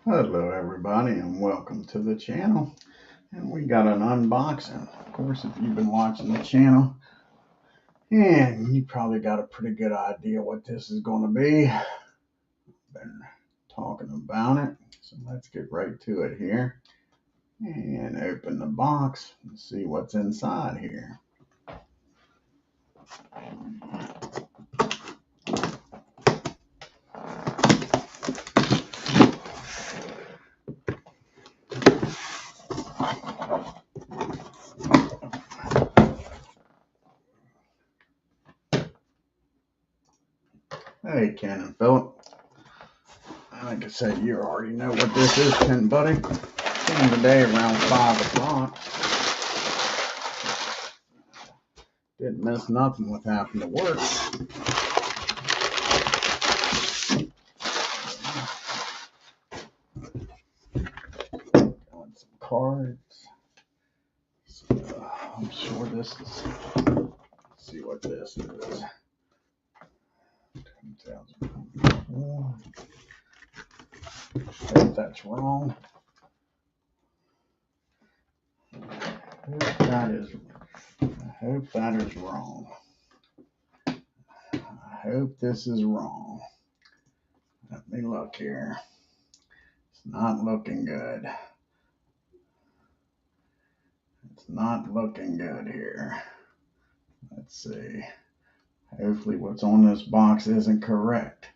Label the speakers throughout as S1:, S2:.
S1: Hello everybody and welcome to the channel. And we got an unboxing. Of course, if you've been watching the channel, and you probably got a pretty good idea what this is going to be. Been talking about it. So let's get right to it here and open the box and see what's inside here. Hey Ken and Philip. Like I said, you already know what this is, Ken buddy. Came today around 5 o'clock. Didn't miss nothing with having to work. Got some cards. So, I'm sure this is. Let's see what this is. 2004. Hope that's wrong. I hope that is wrong. I hope this is wrong. Let me look here. It's not looking good. It's not looking good here. Let's see. Hopefully what's on this box isn't correct.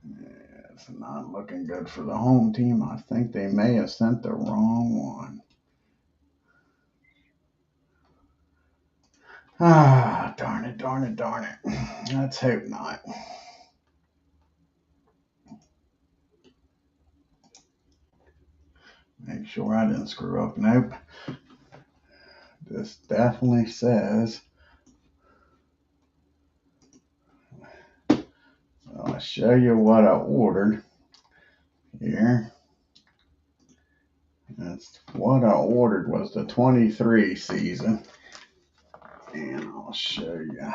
S1: Yeah, it's not looking good for the home team. I think they may have sent the wrong one. Ah, darn it, darn it, darn it. Let's hope not. Make sure I didn't screw up. Nope. This definitely says. So I'll show you what I ordered here. That's what I ordered was the 23 season. And I'll show you.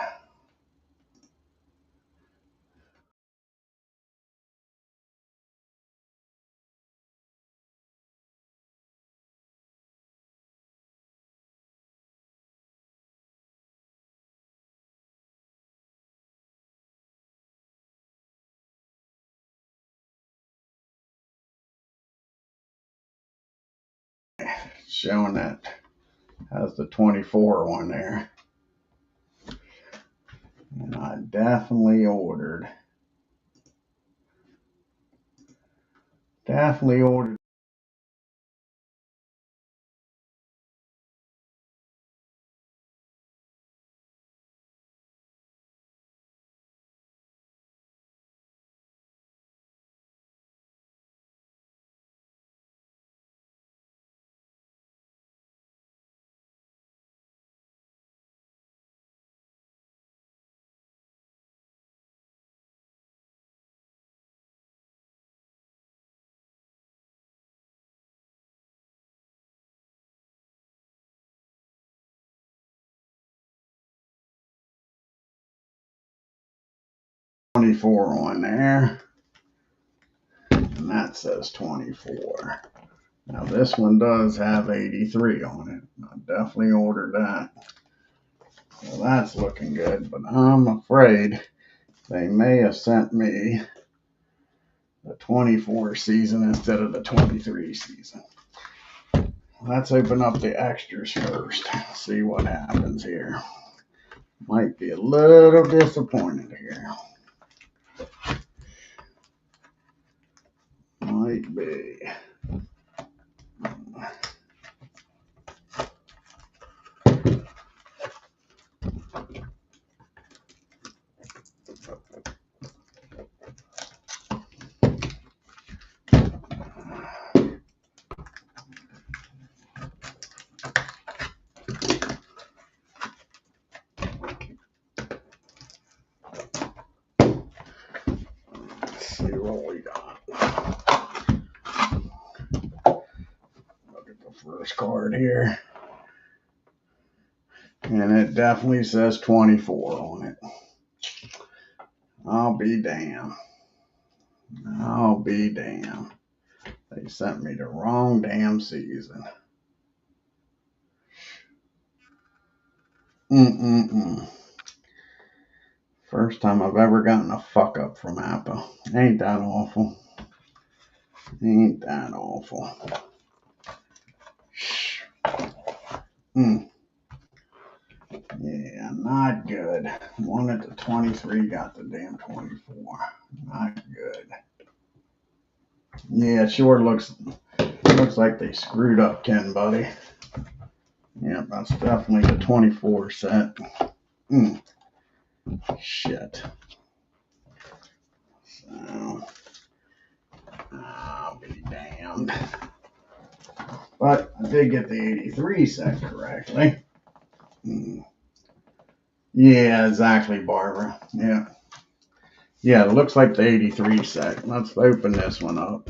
S1: Showing that has the 24 on there. And I definitely ordered 24 on there. And that says 24. Now this one does have 83 on it. I definitely ordered that. So that's looking good, but I'm afraid they may have sent me the 24 season instead of the 23 season. Let's open up the extras first. See what happens here. Might be a little disappointed here. Might be. Let's see what we got. Look at the first card here. And it definitely says 24 on it. I'll be damned. I'll be damned. They sent me the wrong damn season. First time I've ever gotten a fuck up from Apba. Ain't that awful? Ain't that awful? Yeah, not good. Wanted the 23, got the damn 24. Not good. Yeah, it sure looks like they screwed up, Ken, buddy. Yeah, that's definitely the 24 set. Shit. So, I'll be damned. But I did get the 83 set correctly. Yeah, exactly, Barbara. Yeah. Yeah, it looks like the 83 set. Let's open this one up.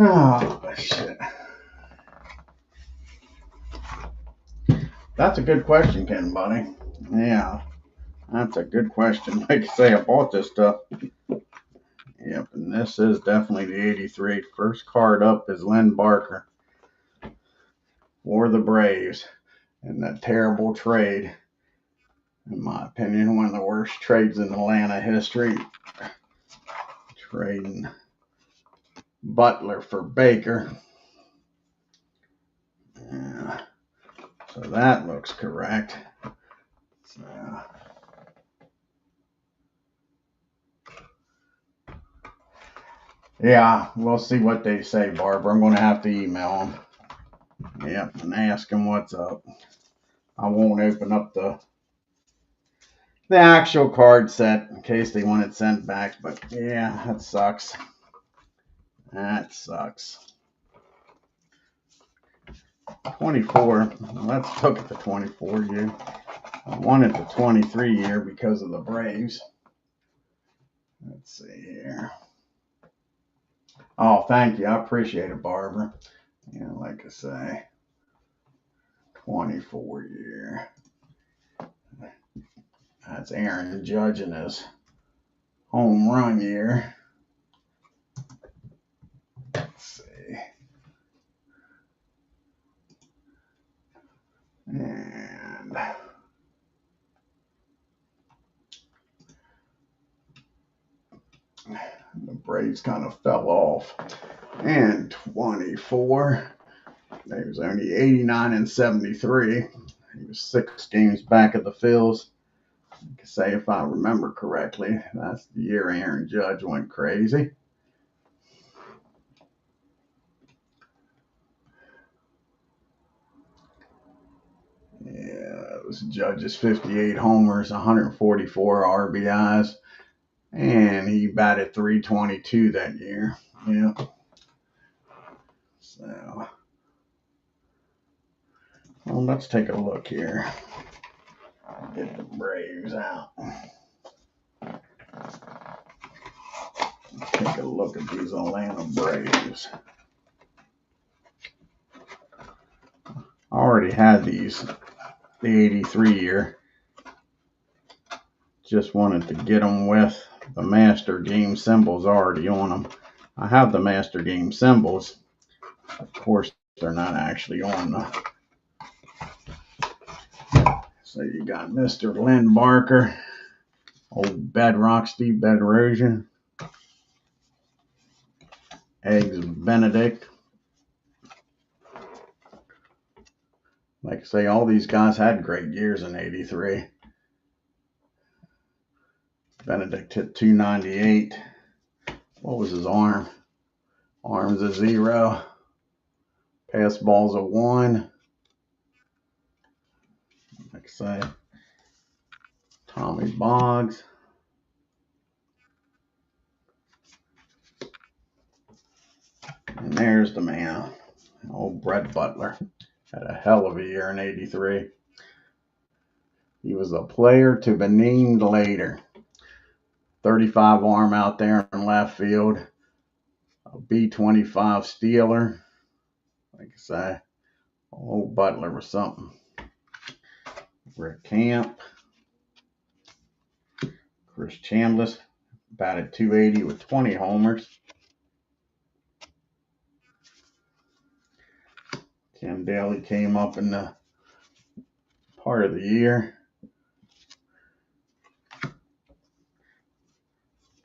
S1: Oh, shit. That's a good question, Ken, buddy. Yeah, that's a good question. Like I say, I bought this stuff. Yep, and this is definitely the 83. First card up is Len Barker for the Braves. And that terrible trade, in my opinion, one of the worst trades in Atlanta history. Trading Butler for Baker. Yeah. So that looks correct. So, yeah, we'll see what they say, Barbara. I'm going to have to email them. Yep, and ask them what's up. I won't open up the actual card set in case they want it sent back. But yeah, that sucks. That sucks. 24. Let's look at the 24 year. I wanted the 23 year because of the Braves. Let's see here. Oh, thank you. I appreciate it, Barbara. Yeah, like I say, 24 year. That's Aaron Judge in his home run year. Let's see. And the Braves kind of fell off. And 24. He was only 89 and 73. He was 6 games back of the Phils. I can say, if I remember correctly, that's the year Aaron Judge went crazy. Yeah, it was Judge's 58 homers, 144 RBIs, and he batted .322 that year. Yeah. So, well, let's take a look here. Get the Braves out. Take a look at these Atlanta Braves. I already had these, the 83 year. Just wanted to get them with the Master Game symbols already on them. I have the Master Game symbols. Of course, they're not actually on the. So you got Mr. Len Barker, old Bedrock Steve Bedrosian, Eggs Benedict. Like Like I say, all these guys had great years in '83. Benedict hit 298. What was his arm? Arm's a 0. Pass ball's a 1. Like I say, Tommy Boggs. And there's the man, old Brett Butler. Had a hell of a year in '83. He was a player to be named later. 35 arm out there in left field. A B-25 Steeler. Like I say, old Butler was something. Rick Camp. Chris Chambliss batted .280 with 20 homers. Ken Daly came up in the part of the year.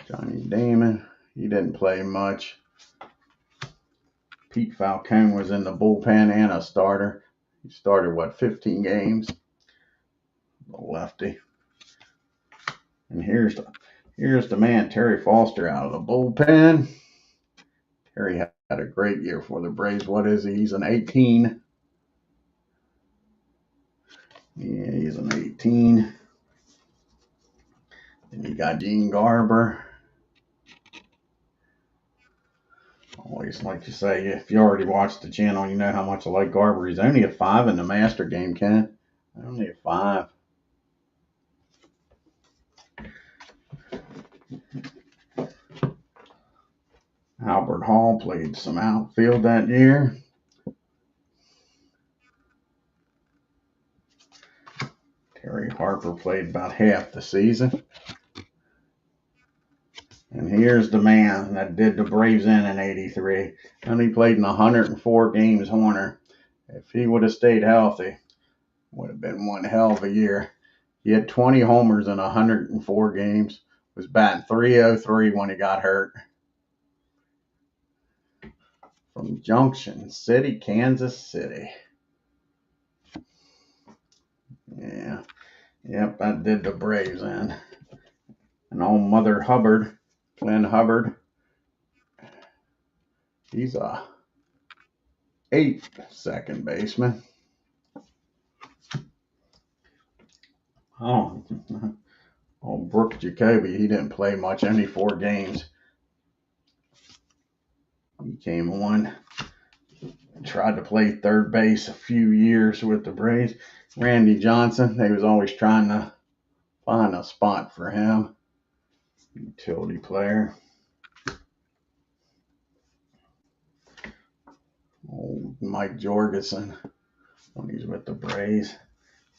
S1: Johnny Damon, he didn't play much. Pete Falcone was in the bullpen and a starter. He started, 15 games? The lefty. And here's the man, Terry Foster, out of the bullpen. Terry had a great year for the Braves. What is he? He's an 18. Yeah, he's an 18. And you got Gene Garber. Always like to say, if you already watched the channel, you know how much I like Garber. He's only a 5 in the Master game, Ken. Only a 5. Albert Hall played some outfield that year. Terry Harper played about half the season. And here's the man that did the Braves in '83. Only played in 104 games, Horner. If he would have stayed healthy, would have been one hell of a year. He had 20 homers in 104 games. Was batting .303 when he got hurt. From Junction City, Kansas City. Yeah. Yep, that did the Braves in. And old Mother Hubbard, Glenn Hubbard. He's a 8 second baseman. Oh, Brooks Jacoby, he didn't play much, only 4 games. He came on, tried to play third base a few years with the Braves. Randy Johnson, they was always trying to find a spot for him. Utility player. Old Mike Jorgensen when he's with the Braves.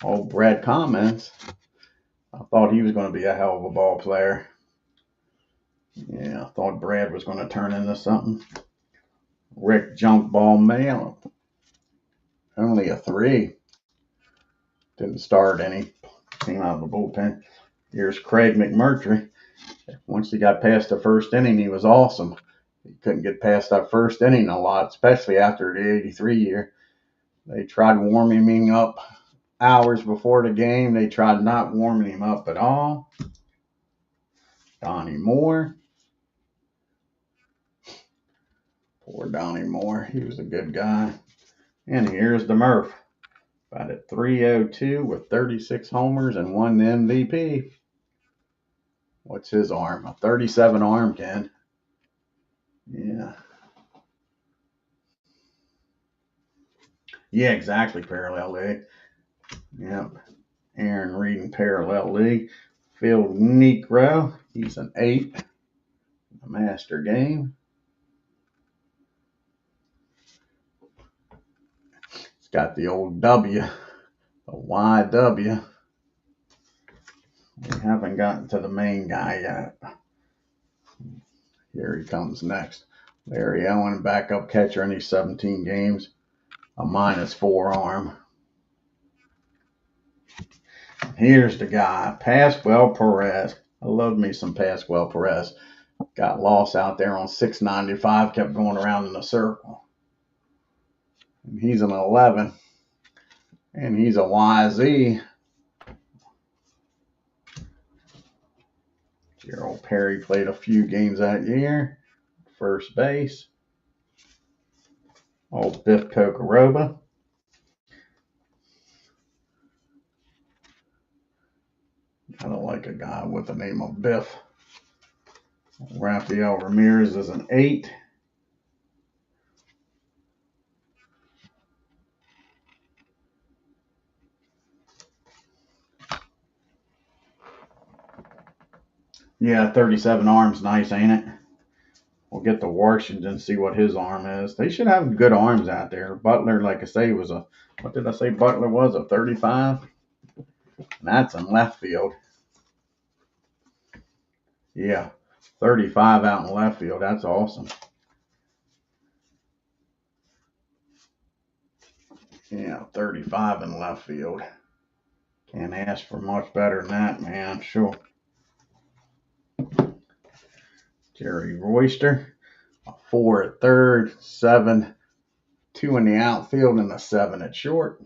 S1: Old Brad Comments. I thought he was going to be a hell of a ball player. Yeah, I thought Brad was going to turn into something. Rick Junkball Mail. Only a 3. Didn't start any. Came out of the bullpen. Here's Craig McMurtry. Once he got past the first inning, he was awesome. He couldn't get past that first inning a lot, especially after the '83 year. They tried warming him up hours before the game. They tried not warming him up at all. Donnie Moore. Poor Donnie Moore. He was a good guy. And here's the Murph. Batted .302 with 36 homers and won the MVP. What's his arm? A 37 arm, Ken. Yeah. Yeah, exactly. Parallel league. Yep. Aaron Reed in parallel league. Phil Negro. He's an 8. The Master game. It's got the old W. The YW. We haven't gotten to the main guy yet. Here he comes next. Larry Owen, backup catcher in these 17 games. A -4 arm. Here's the guy, Pascual Perez. I love me some Pascual Perez. Got lost out there on 695, kept going around in a circle. And he's an 11. And he's a YZ. Gerald Perry played a few games that year. First base. Old Biff Pocoroba. I don't like a guy with the name of Biff. Rafael Ramirez is an 8. Yeah, 37 arms, nice, ain't it? We'll get to Washington, see what his arm is. They should have good arms out there. Butler, like I say, was a, what did I say Butler was, a 35? And that's in left field. Yeah, 35 out in left field. That's awesome. Yeah, 35 in left field. Can't ask for much better than that, man. Sure. Jerry Royster, a 4 at third, 7, 2 in the outfield, and a 7 at short.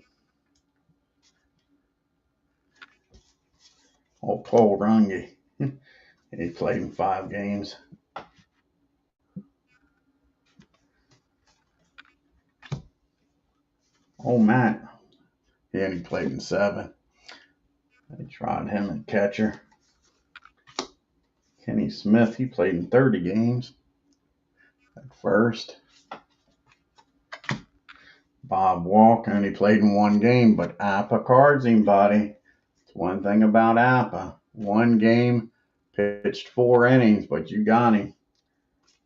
S1: Oh, Paul Runge. He played in 5 games. Oh, Matt. Yeah, he played in 7. They tried him at catcher. Kenny Smith, he played in 30 games at first. Bob Walk only played in 1 game, but Appa cards him, buddy. It's one thing about Appa. 1 game, pitched 4 innings, but you got him.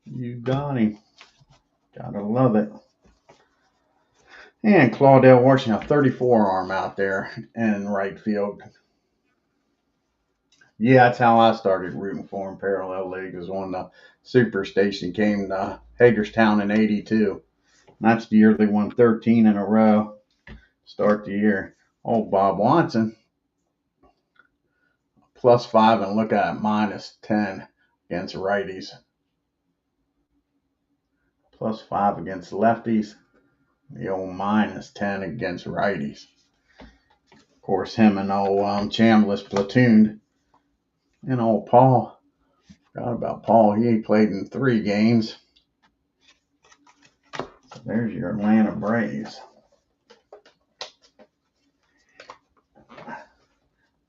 S1: You got him. Gotta love it. And Claudell Washington, a 34 arm out there in right field. Yeah, that's how I started rooting for him. Parallel League was when the Superstation came to Hagerstown in '82. That's the year they won 13 in a row. Start the year. Oh, Bob Watson, +5, and look at it, -10 against righties. +5 against lefties. The old -10 against righties. Of course, him and old Chambliss platooned. And old Paul, forgot about Paul. He played in 3 games. So there's your Atlanta Braves.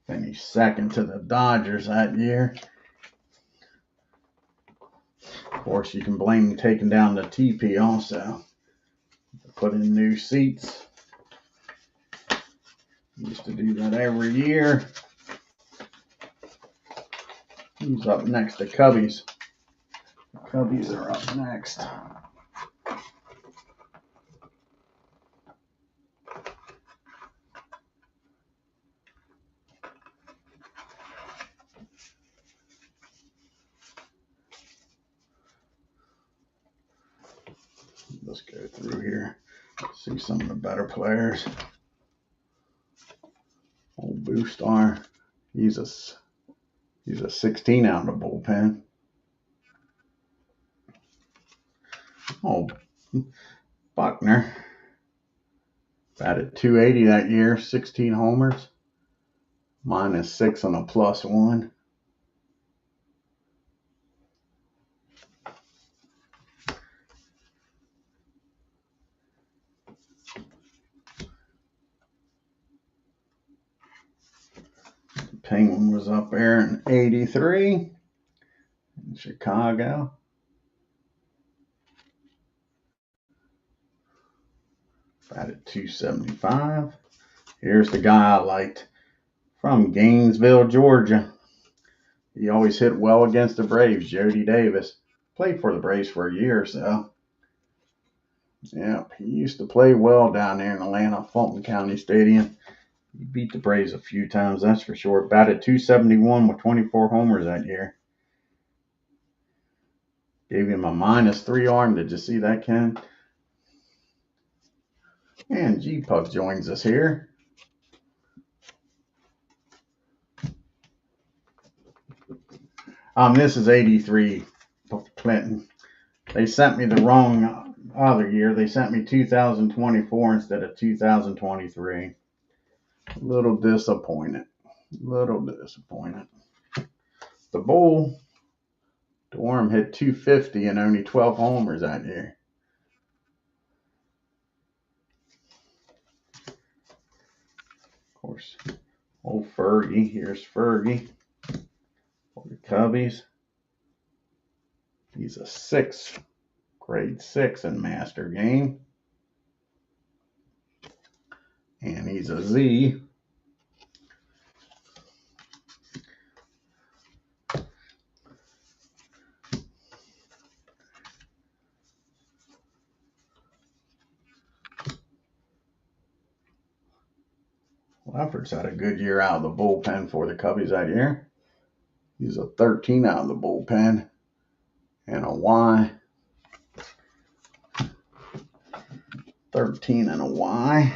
S1: Finished second to the Dodgers that year. Of course, you can blame them taking down the TP also. Put in new seats. Used to do that every year. Who's up next? The Cubbies. The Cubbies are up next. Let's go through here. See some of the better players. Old Boostar. He's a 16 out of the bullpen. Oh, Buckner. Batted .280 that year, 16 homers. -6 on a +1. Penguin was up there in '83 in Chicago. Batted .275. Here's the guy I liked from Gainesville, Georgia. He always hit well against the Braves, Jody Davis. Played for the Braves for a year or so. Yep, he used to play well down there in Atlanta, Fulton County Stadium. He beat the Braves a few times, that's for sure. Batted .271 with 24 homers that year. Gave him a -3 arm. Did you see that, Ken? And G-Puck joins us here. This is '83 Clinton. They sent me the wrong other year. They sent me 2024 instead of 2023. A little disappointed. Little disappointed. The Bull, Durham hit 250 and only 12 homers that year. Of course, old Fergie. Here's Fergie for the Cubbies. He's a 6, grade 6 in Master Game. And he's a Z. Lefferts had a good year out of the bullpen for the Cubbies that year. He's a 13 out of the bullpen and a Y. 13 and a Y.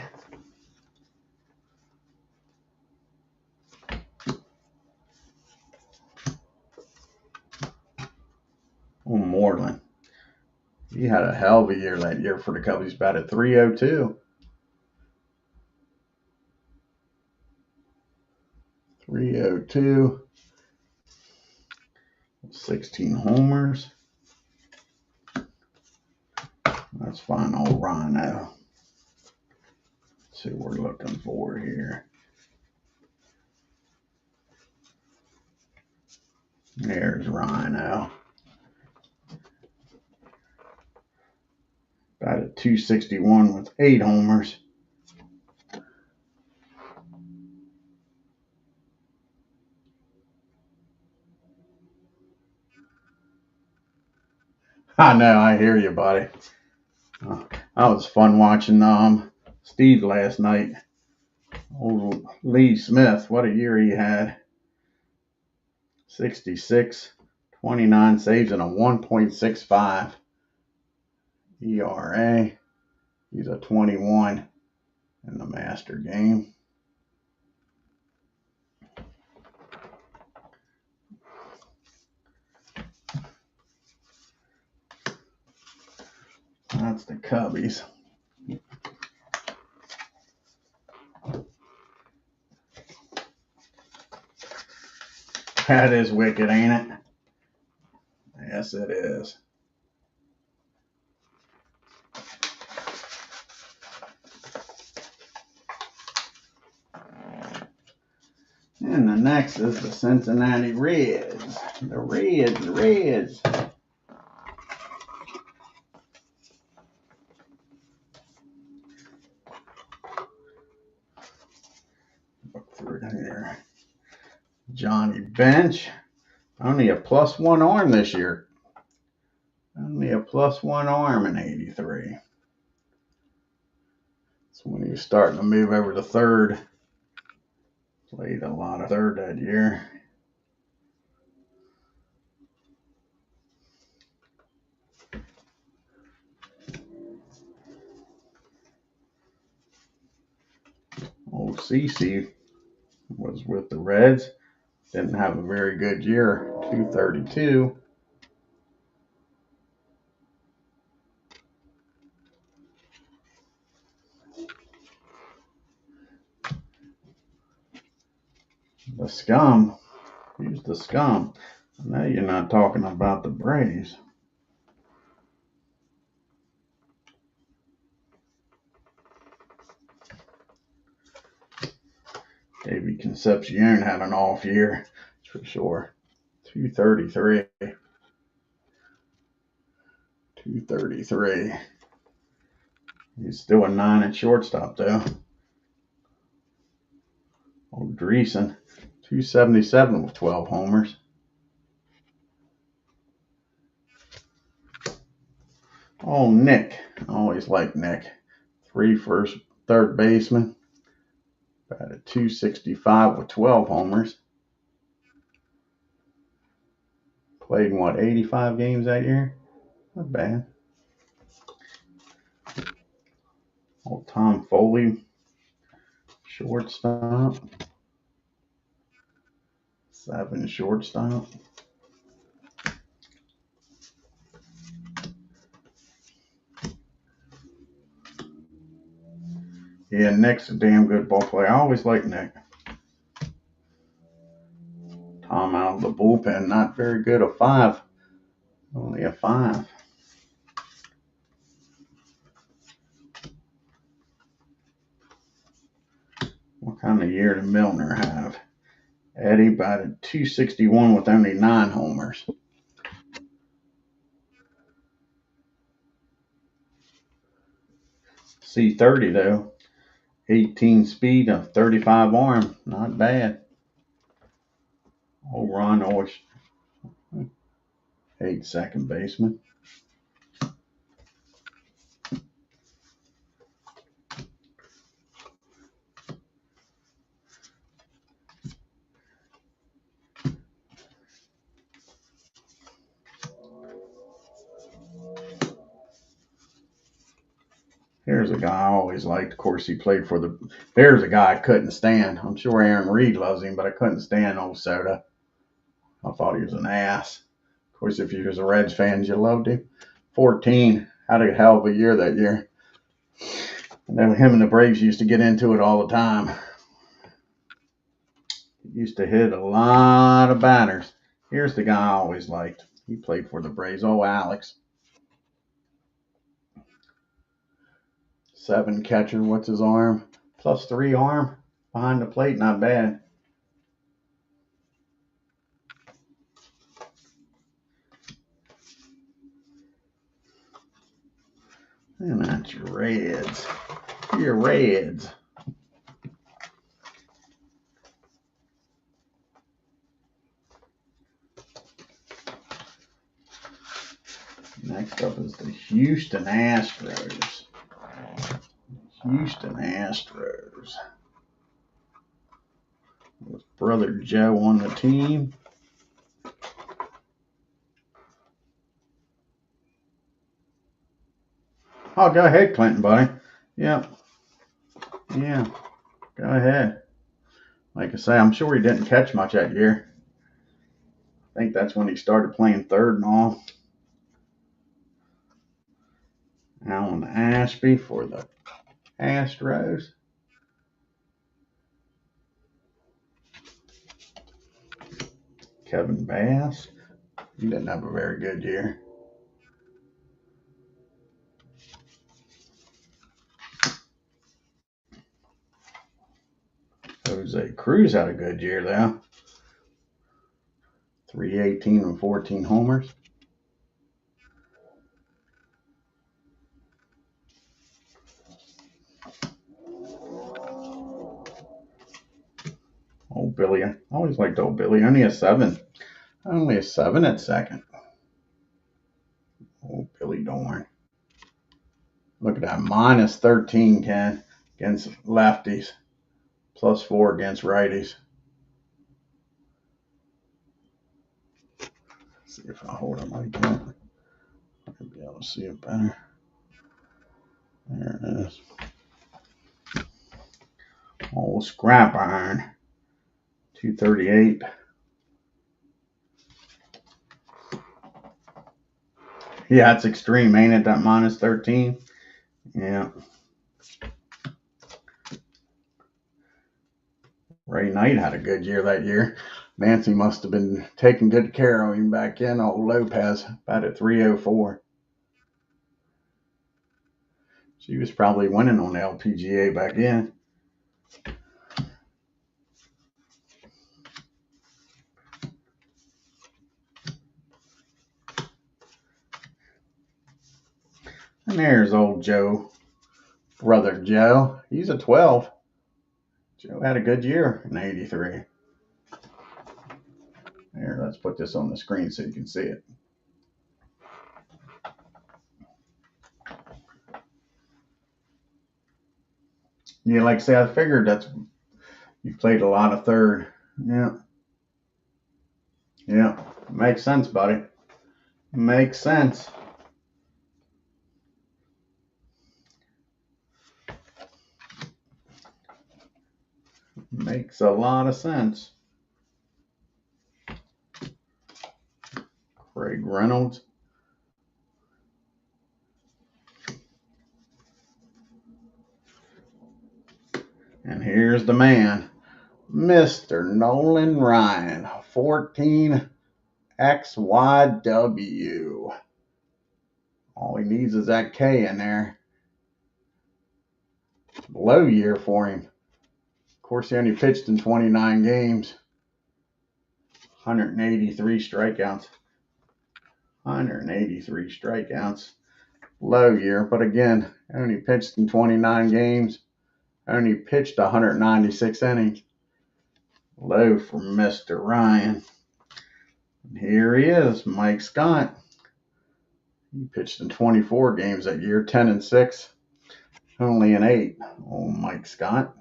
S1: Oh, Moreland. He had a hell of a year that year for the Cubbies. Batted .302. 302. 16 homers. Let's find old Rhino. Let's see what we're looking for here. There's Rhino. Batted .261 with 8 homers. I know, I hear you, buddy. That was fun watching Steve last night. Old Lee Smith, what a year he had. 66, 29 saves, and a 1.65 ERA. He's a 21 in the Master Game. That's the Cubbies. That is wicked, ain't it? Yes, it is. And the next is the Cincinnati Reds. The Reds. Look through here. Johnny Bench. Only a +1 arm this year. Only a +1 arm in 83. So when he was starting to move over to third. Played a lot of third that year. Old CC was with the Reds. Didn't have a very good year. 232. The Scum. Who's the Scum? I know you're not talking about the Braves. Davey Concepcion had an off year, for sure. 233. 233. He's still a 9 at shortstop, though. Old Dreesen, 277 with 12 homers. Oh, Nick. I always liked Nick. 3 third baseman. Batted .265 with 12 homers. Played in 85 games that year? Not bad. Old Tom Foley, shortstop. 7 shortstop. Yeah, Nick's a damn good ball player. I always like Nick. Tom out of the bullpen, not very good. A 5. Only a 5. What kind of year did Milner have? Eddie batted .261 with only 9 homers. C30 though. 18 speed, a 35 arm. Not bad. Old Ron always hated second baseman. Here's a guy I always liked. Of course, he played for the. There's a guy I couldn't stand. I'm sure Aaron Reed loves him, but I couldn't stand old Soda. I thought he was an ass. Of course, if you was a Reds fan, you loved him. 14. Had a hell of a year that year. And then him and the Braves used to get into it all the time. He used to hit a lot of batters. Here's the guy I always liked. He played for the Braves. Oh, Alex. 7 catcher. What's his arm? +3 arm. Behind the plate. Not bad. And that's your Reds. Your Reds. Next up is the Houston Astros. Houston Astros. With brother Joe on the team. Oh, go ahead, Clinton, buddy. Yep. Yeah, go ahead. Like I say, I'm sure he didn't catch much that year. I think that's when he started playing third and all. Alan Ashby for the Astros. Kevin Bass. He didn't have a very good year. Jose Cruz had a good year, though. 318 and 14 homers. Old Billy. I always liked old Billy. Only a 7. Only a 7 at second. Old Billy Dorn. Look at that. -13, Ken, against lefties. +4 against righties. See if I hold it like that. I'll be able to see it better. There it is. Old scrap iron. 238. Yeah, it's extreme, ain't it? That -13. Yeah. Ray Knight had a good year that year. Nancy must have been taking good care of him back in. Old Lopez, about at 304. She was probably winning on the LPGA back then. And there's old Joe, brother Joe. He's a 12. Joe had a good year in '83. Here, let's put this on the screen so you can see it. Yeah, like I say, I figured you played a lot of third. Yeah. Yeah. Makes sense, buddy. Makes sense. Makes a lot of sense. Craig Reynolds. And here's the man, Mr. Nolan Ryan, 14 XYW. All he needs is that K in there. Low year for him. Of course, he only pitched in 29 games. 183 strikeouts. 183 strikeouts. Low year, but again, only pitched in 29 games. Only pitched 196 innings. Low for Mr. Ryan. And here he is, Mike Scott. He pitched in 24 games that year, 10-6, only an 8. Oh, Mike Scott.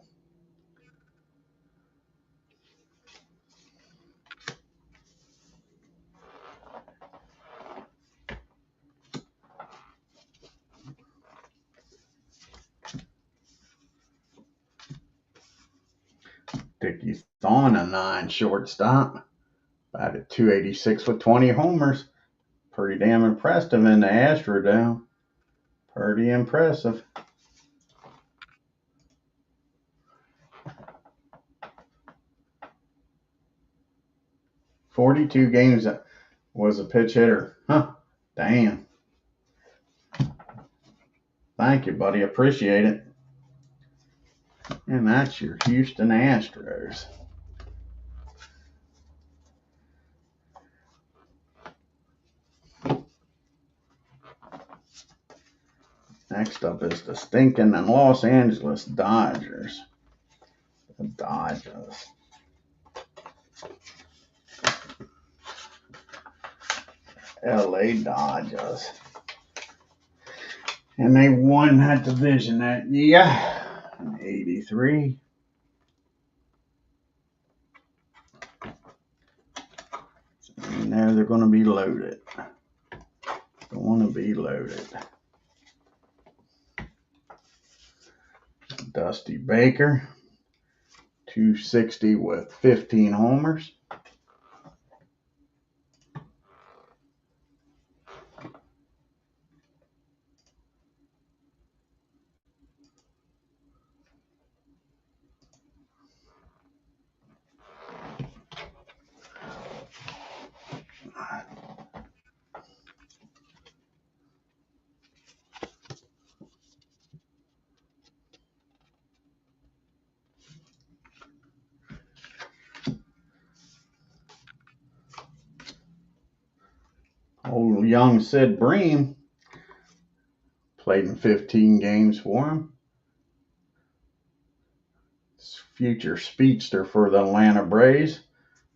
S1: Dickie Thon, a 9 shortstop. Batted .286 with 20 homers. Pretty damn impressive in the Astrodome. Pretty impressive. .42 games was a pitch hitter. Huh, damn. Thank you, buddy. Appreciate it. And that's your Houston Astros. Next up is the stinking Los Angeles Dodgers. The Dodgers. LA Dodgers. And they won that division that year in 83. And there they're going to be loaded. Going to be loaded. Dusty Baker, 260 with 15 homers. Old young Sid Bream played in 15 games for him. Future speedster for the Atlanta Braves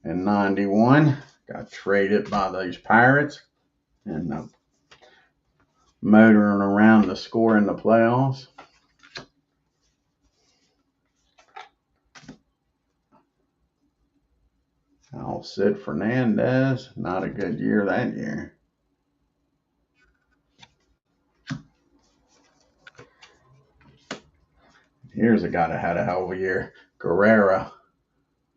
S1: in 91. Got traded by these Pirates and motoring around to score in the playoffs. Sid Fernandez, not a good year that year. Here's a guy that had a hell of a year. Guerrero,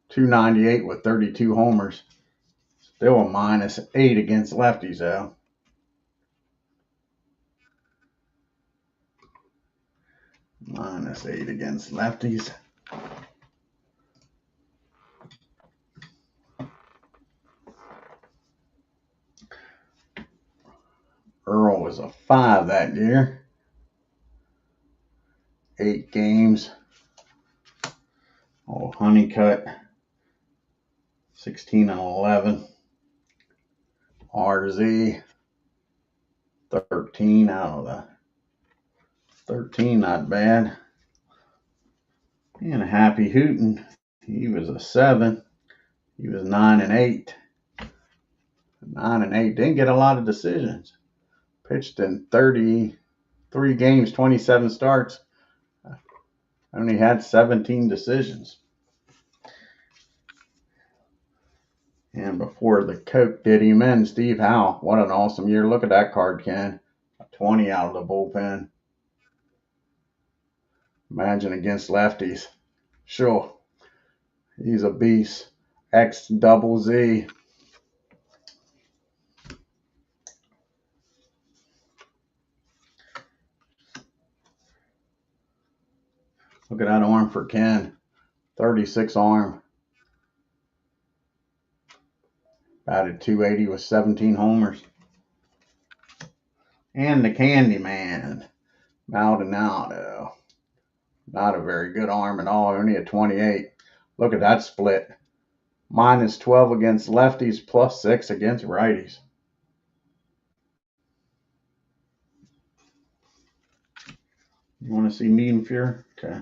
S1: 298 with 32 homers. Still a -8 against lefties, though. -8 against lefties. Earl was a 5 that year. 8 games. Oh, Honeycutt, 16-11. RZ, 13 out of the 13, not bad. And Happy Hooten, he was a 7. He was 9-8. 9-8. Didn't get a lot of decisions. Pitched in 33 games, 27 starts. Only had 17 decisions. And before the Coke did him in, Steve Howe. What an awesome year. Look at that card, Ken. 20 out of the bullpen. Imagine against lefties. Sure. He's a beast. XZZ. Look at that arm for Ken. 36 arm. Batted 280 with 17 homers. And the Candyman, Maldonado. Not a very good arm at all, only a 28. Look at that split. -12 against lefties, +6 against righties. You want to see Niedenfuhr? Okay.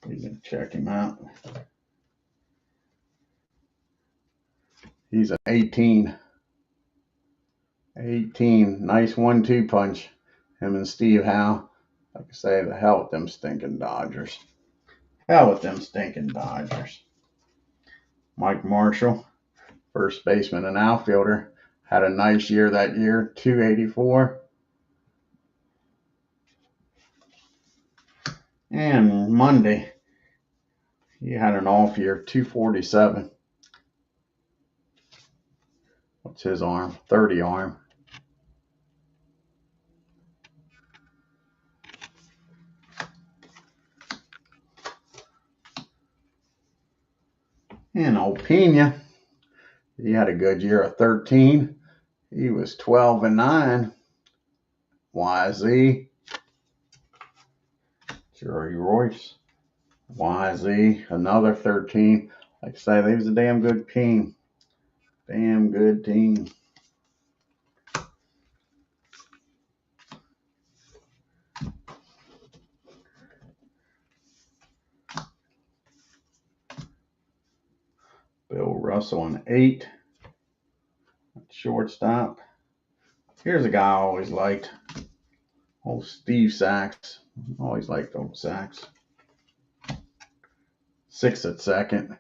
S1: We can check him out. He's an 18. 18. Nice 1-2 punch. Him and Steve Howe. Like I say, the hell with them stinking Dodgers. Hell with them stinking Dodgers. Mike Marshall, first baseman and outfielder, had a nice year that year, 284. And Monday, he had an off year, 247. What's his arm? 30 arm. And Opena, he had a good year of 13. He was 12-9. YZ. Jerry Royce. YZ, another 13. Like I say, they was a damn good team. Damn good team. Bill Russell an 8. Shortstop. Here's a guy I always liked. Old Steve Sachs. Always liked old Sachs. 6 at second.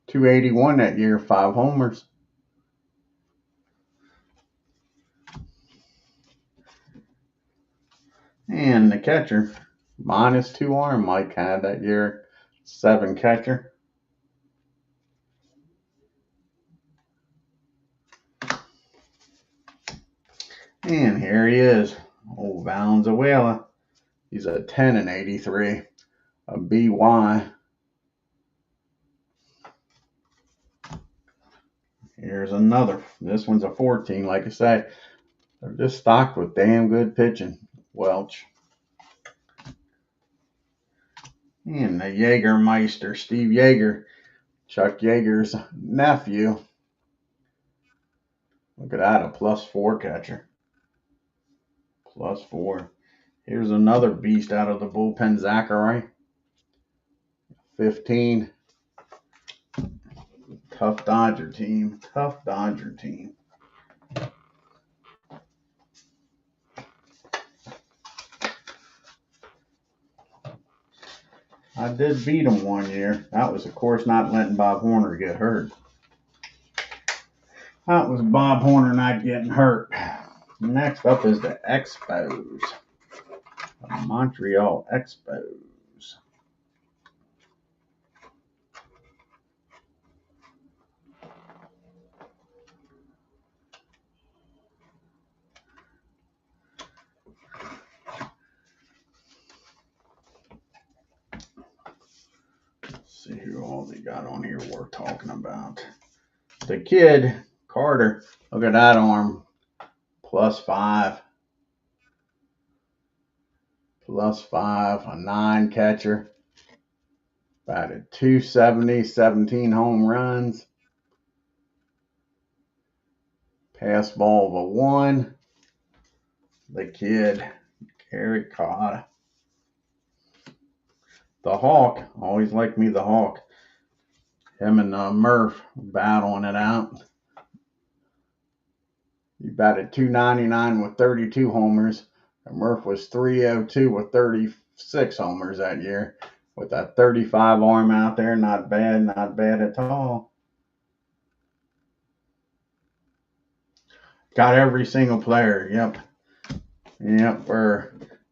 S1: 281 that year, 5 homers. And the catcher, -2 arm Mike had that year, 7 catcher. And here he is, old Valenzuela. He's a 10-83, a BY. Here's another. This one's a 14. Like I say, they're just stocked with damn good pitching. Welch. And the Jägermeister, Steve Yeager, Chuck Yeager's nephew. Look at that, a +4 catcher. +4. Here's another beast out of the bullpen, Zachary. 15. Tough Dodger team. Tough Dodger team. I did beat them one year. That was, of course, not letting Bob Horner get hurt. That was Bob Horner not getting hurt. Next up is the Expos. The Montreal Expos. Let's see who all they got on here we're talking about. The kid, Carter. Look at that arm. +5. +5. A 9 catcher. Batted 270, 17 home runs. Pass ball of a 1. The kid, Gary Cotta. The Hawk, always liked me the Hawk. Him and Murph battling it out. He batted 299 with 32 homers. And Murph was 302 with 36 homers that year. With that 35 arm out there, not bad at all. Got every single player, yep.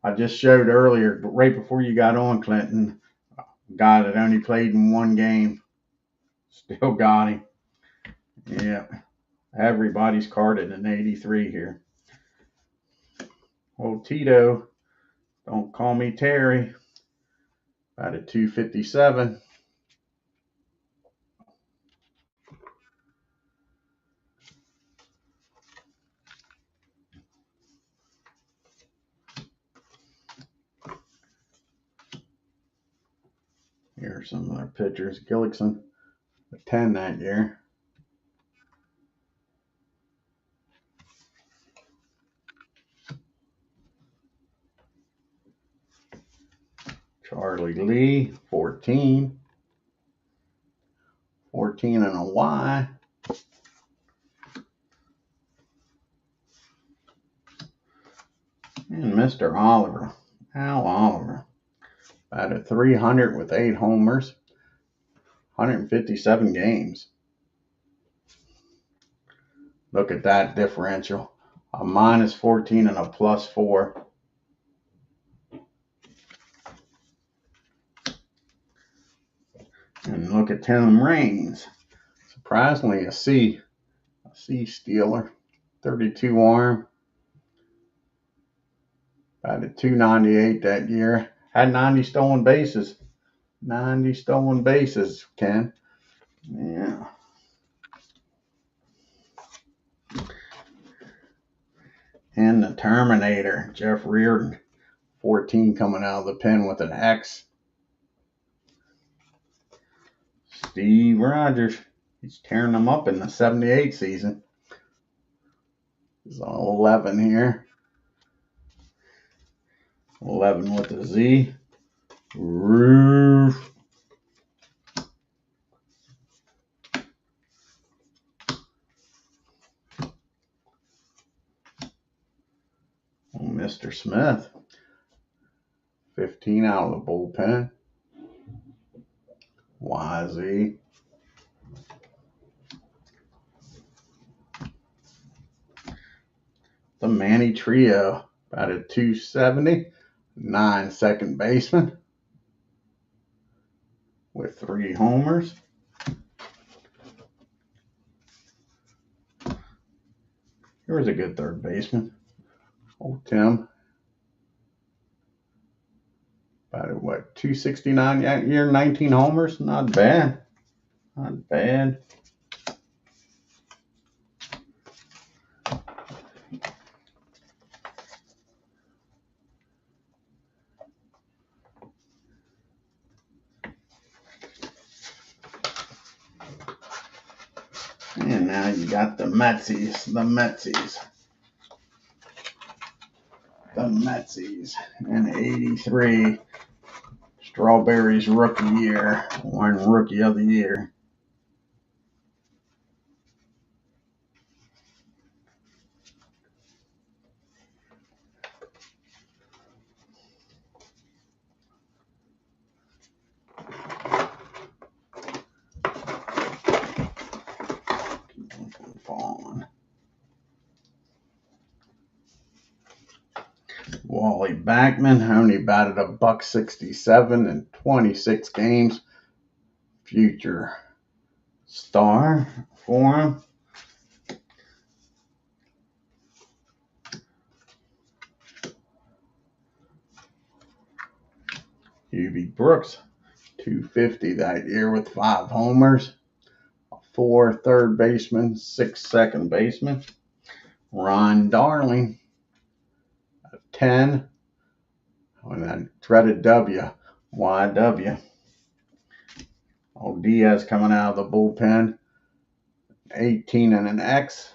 S1: I just showed earlier, right before you got on, Clinton, a guy that only played in 1 game. Still got him. Yep. Everybody's carded in 83 here. Old Tito, don't call me Terry. batted 257. Here are some other pitchers. Gillickson, a 10 that year. Charlie Lee, 14. 14 and a Y. And Mr. Oliver, Al Oliver, batted 300 with 8 homers, 157 games. Look at that differential. A -14 and a +4. And look at Tim Raines. Surprisingly, a C stealer. 32 arm. Batted 298 that year. Had 90 stolen bases. 90 stolen bases, Ken. Yeah. And the Terminator, Jeff Reardon. 14 coming out of the pen with an X. Steve Rogers. He's tearing them up in the 78 season. He's on 11 here. 11 with a Z. Roof. Mr. Smith. 15 out of the bullpen. YZ. The Manny Trio. Batted 270. 9 second baseman. With 3 homers. Here's a good third baseman. Old Tim. Batted what, 269 that year, 19 homers? Not bad. Not bad. And now you got the Metsies. The Metsies. And 83. Strawberries rookie year. One rookie of the year. Wally Backman only batted $167 in 26 games. Future star for him. Hubie Brooks, 250 that year with 5 homers. 4 third basemen, 6 second basemen. Ron Darling, 10. And that dreaded W, YW. Old Diaz coming out of the bullpen, 18 and an X.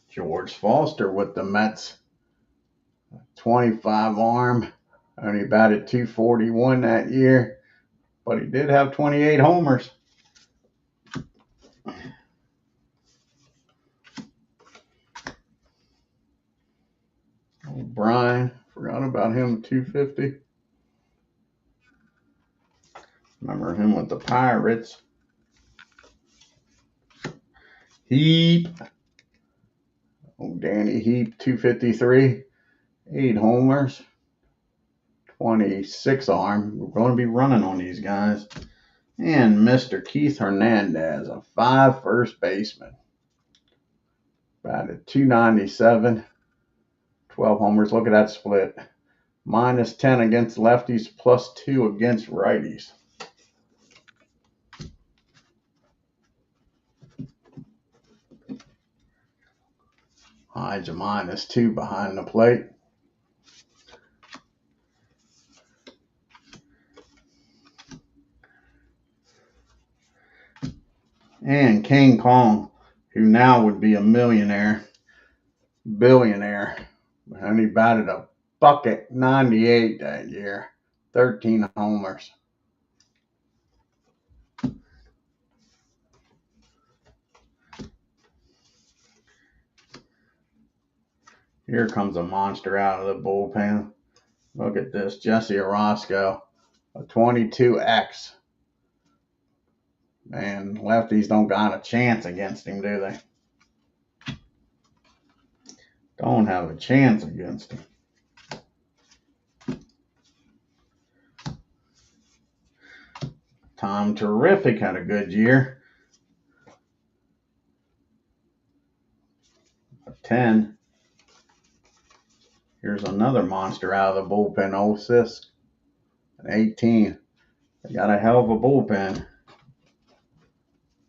S1: George Foster with the Mets, 25 arm. Only batted 241 that year, but he did have 28 homers. O'Brien, forgot about him, 250. Remember him with the Pirates. Heap. Oh, Danny Heap, 253. 8 homers. 26 arm. We're going to be running on these guys. And Mr. Keith Hernandez, a 5 first baseman. Batted 297. 12 homers. Look at that split. -10 against lefties, +2 against righties. Hides a -2 behind the plate. And King Kong, who now would be a billionaire, and he batted a bucket 98 that year, 13 homers. Here comes a monster out of the bullpen. Look at this, Jesse Orozco, a 22X. Man, lefties don't got a chance against him, do they? Don't have a chance against him. Tom Terrific had a good year. A 10. Here's another monster out of the bullpen, Sisk. An 18. They got a hell of a bullpen.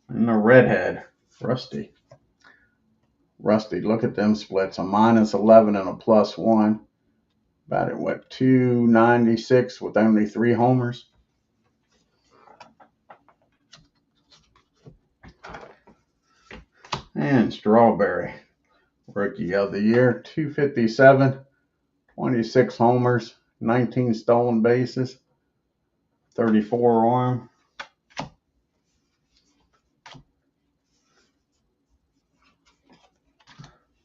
S1: And a redhead, Rusty. Look at them splits. A -11 and a +1. Batted, what, 296 with only 3 homers? And Strawberry, Rookie of the Year, 257, 26 homers, 19 stolen bases, 34 arm.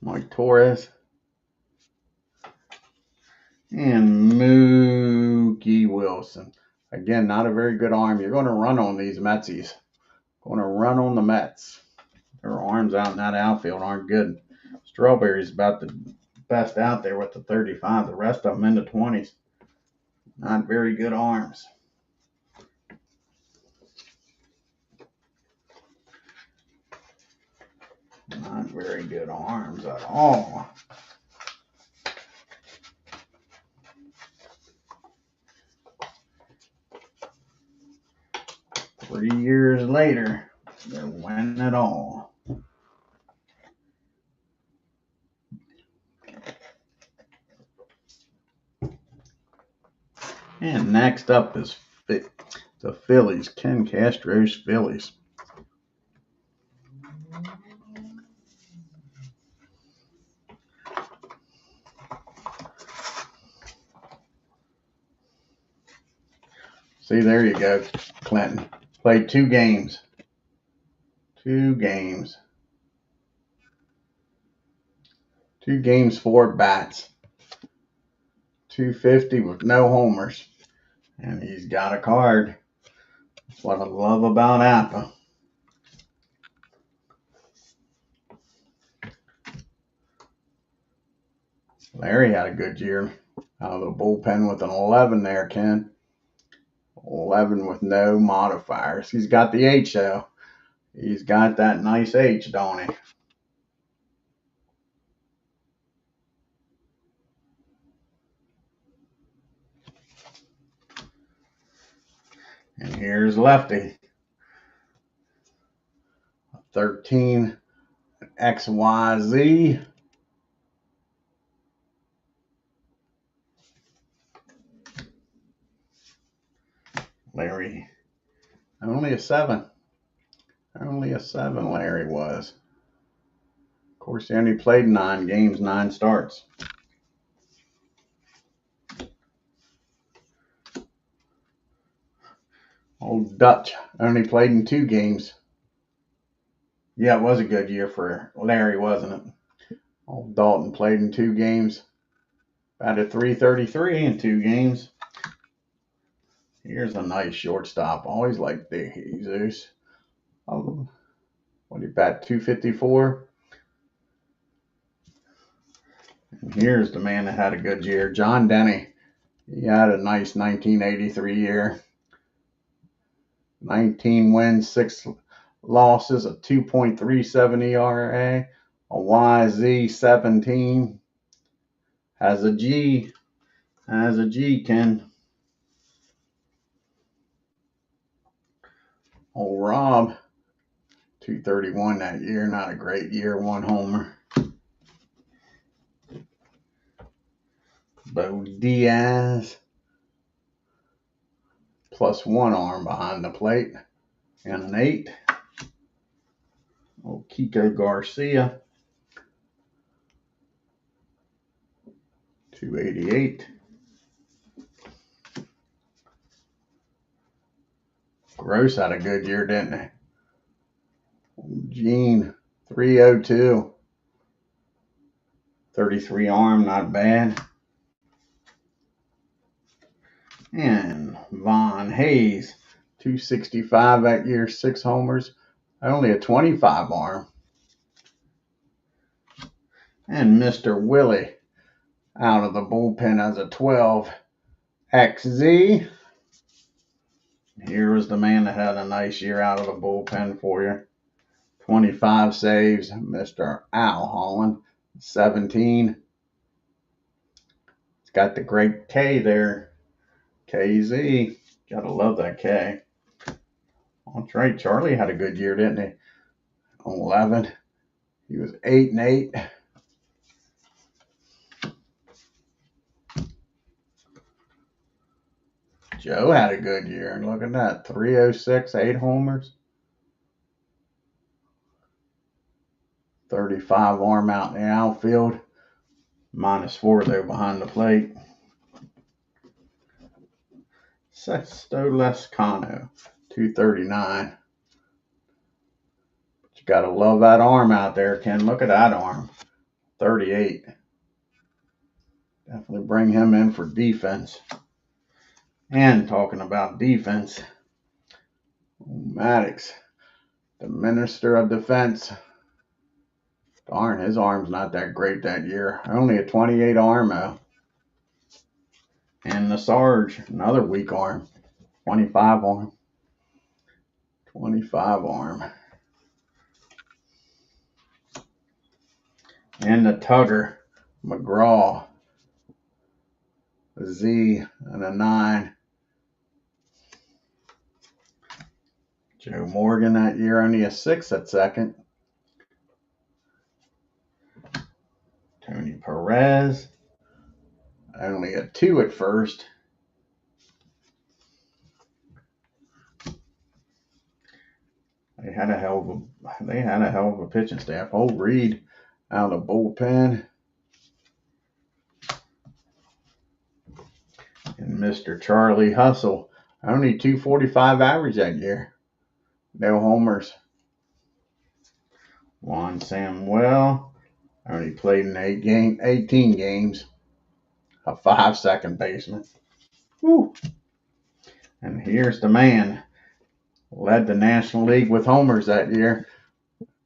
S1: Mike Torres. And Mookie Wilson. Again, not a very good arm. You're going to run on these Metsies. Going to run on the Mets. Their arms out in that outfield aren't good. Strawberry's about the best out there with the 35. The rest of them in the 20s. Not very good arms. Not very good arms at all. Three years later, they're winning it all. And next up is the Phillies, Ken Castro's Phillies. See, there you go, Clinton. Played 2 games. 2 games. 2 games, 4 bats. 250 with no homers. And he's got a card. That's what I love about Apba. Larry had a good year out of the bullpen with an 11 there, Ken. 11 with no modifiers. He's got the H, though. He's got that nice H, don't he? And here's Lefty. 13 XYZ. Larry, only a 7. Only a 7 Larry was. Of course, he only played 9 games, 9 starts. Old Dutch only played in 2 games. Yeah, it was a good year for Larry, wasn't it? Old Dalton played in 2 games. Batted .333 in 2 games. Here's a nice shortstop. Always like Big Jesus. What did he bat? .254. And here's the man that had a good year, John Denny. He had a nice 1983 year. 19 wins, 6 losses, a 2.37 ERA, a YZ 17. Has a G. Has a G, Ken. Old Rob, 231 that year. Not a great year. 1 homer. Bo Diaz, +1 arm behind the plate. And an 8. Old Kiko Garcia, 288. Gross had a good year, didn't he? Gene, 302. 33 arm, not bad. And Von Hayes, 265 that year, 6 homers. Only a 25 arm. And Mr. Willie, out of the bullpen as a 12. XZ. Here was the man that had a nice year out of the bullpen for you. 25 saves, Mr. Al Holland. 17. It's got the great K there. KZ. Gotta love that K. That's right. Charlie had a good year, didn't he? 11. He was 8-8. Joe had a good year. And look at that. 306, 8 homers. 35 arm out in the outfield. -4 though behind the plate. Sexto Lescano, 239. But you gotta love that arm out there, Ken. Look at that arm. 38. Definitely bring him in for defense. And talking about defense, Maddox, the minister of defense. Darn, his arm's not that great that year. Only a 28 arm though. And the Sarge, another weak arm. 25 arm. 25 arm. And the Tugger, McGraw, a Z and a 9. Joe Morgan that year, only a 6 at second. Tony Perez, only a 2 at first. They had a hell of a pitching staff. Old Reed out of the bullpen. And Mr. Charlie Hustle, only 245 average that year. No homers. Juan Samuel, only played in 18 games. A 5 second baseman. Woo. And here's the man. Led the National League with homers that year.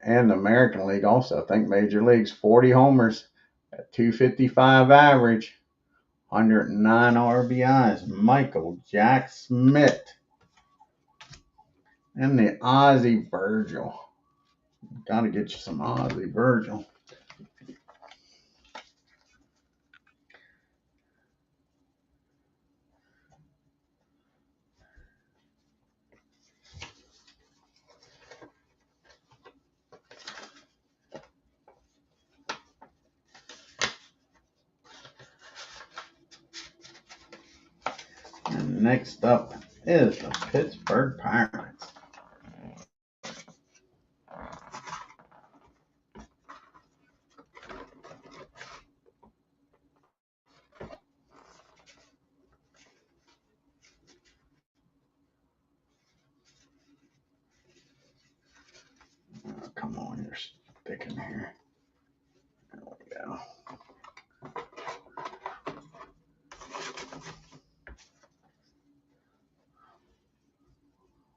S1: And the American League also. I think Major League's 40 homers at 255 average. 109 RBIs. Michael Jack Smith. And the Ozzie Virgil. Gotta get you some Ozzie Virgil. And next up is the Pittsburgh Pirates. Oh, come on, you're sticking here. There we go.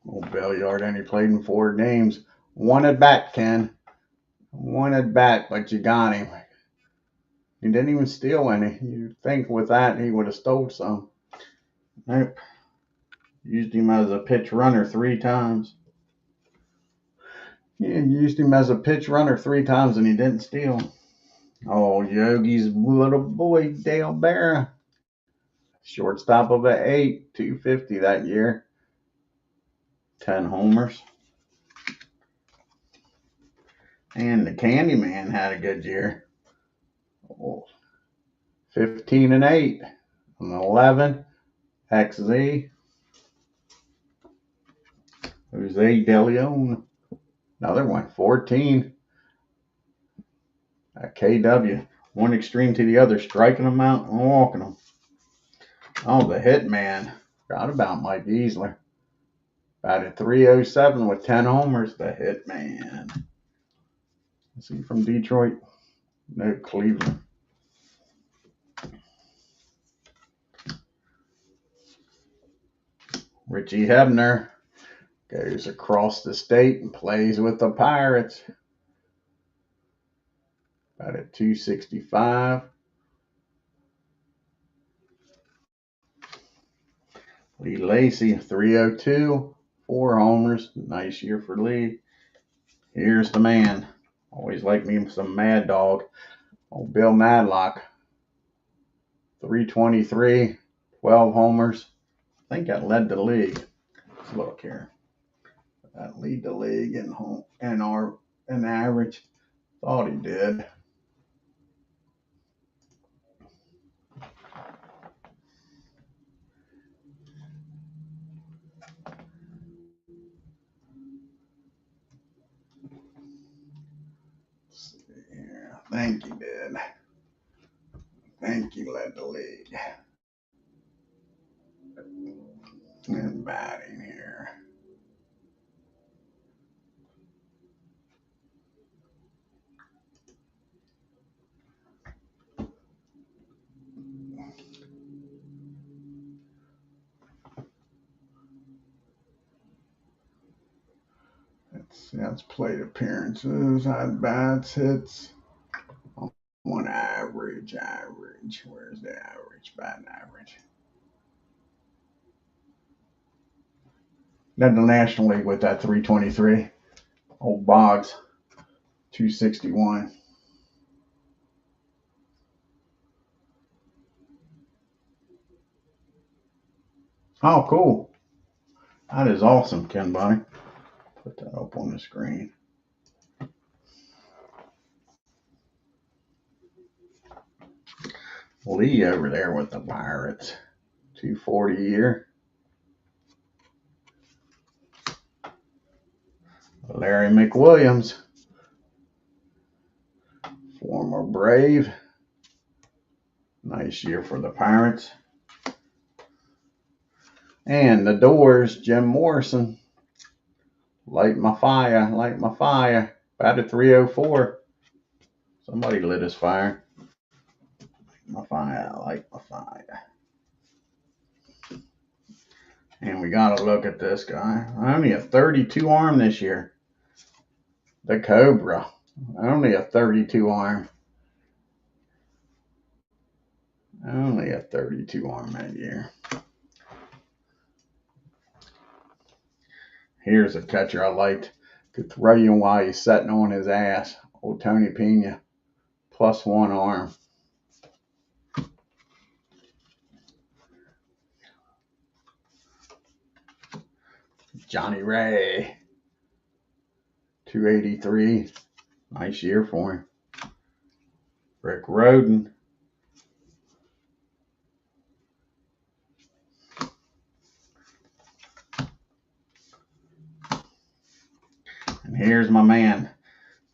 S1: Old Belliard only played in 4 games. 1 at bat, Ken. 1 at bat, but you got him. He didn't even steal any. You'd think with that he would have stole some. Nope. Used him as a pitch runner 3 times. Yeah, used him as a pitch runner 3 times and he didn't steal. Oh, Yogi's little boy, Dale Barra. Shortstop of an 8, 250 that year. 10 homers. And the Candyman had a good year. Oh, 15 and 8. An 11. XZ. Jose De Leon. Another one. 14. A KW. One extreme to the other. Striking them out and walking them. Oh, the Hitman. Forgot about Mike Easler. Batted 307 with 10 homers. The Hitman. Is he from Detroit? No, Cleveland. Richie Hebner goes across the state and plays with the Pirates. About at 265. Lee Lacy, 302. 4 homers. Nice year for Lee. Here's the man. Always like me some Mad Dog. Old Bill Madlock. 323. 12 homers. I think that led the league. Let's look here. That lead the league in average. Thought he did. Let's see here. I think he did. I think he led the league. And batting here. That's plate appearances, at bats, hits. One average. Where's the average? Batting average. Led the National League with that 323. Old Boggs, 261. Oh, cool. That is awesome, Ken Bunny. Put that up on the screen. Lee over there with the Pirates. 240 a year. Larry McWilliams. Former Brave. Nice year for the Pirates. And the Doors, Jim Morrison. Light my fire, light my fire. Batted 304. Somebody lit his fire. My fire, light my fire. And we got to look at this guy. Only a 32 arm this year. The Cobra. Only a 32 arm. Only a 32 arm that year. Here's a catcher I liked. Could throw you while he's sitting on his ass. Old Tony Pena. +1 arm. Johnny Ray. 283. Nice year for him. Rick Rhoden. And here's my man.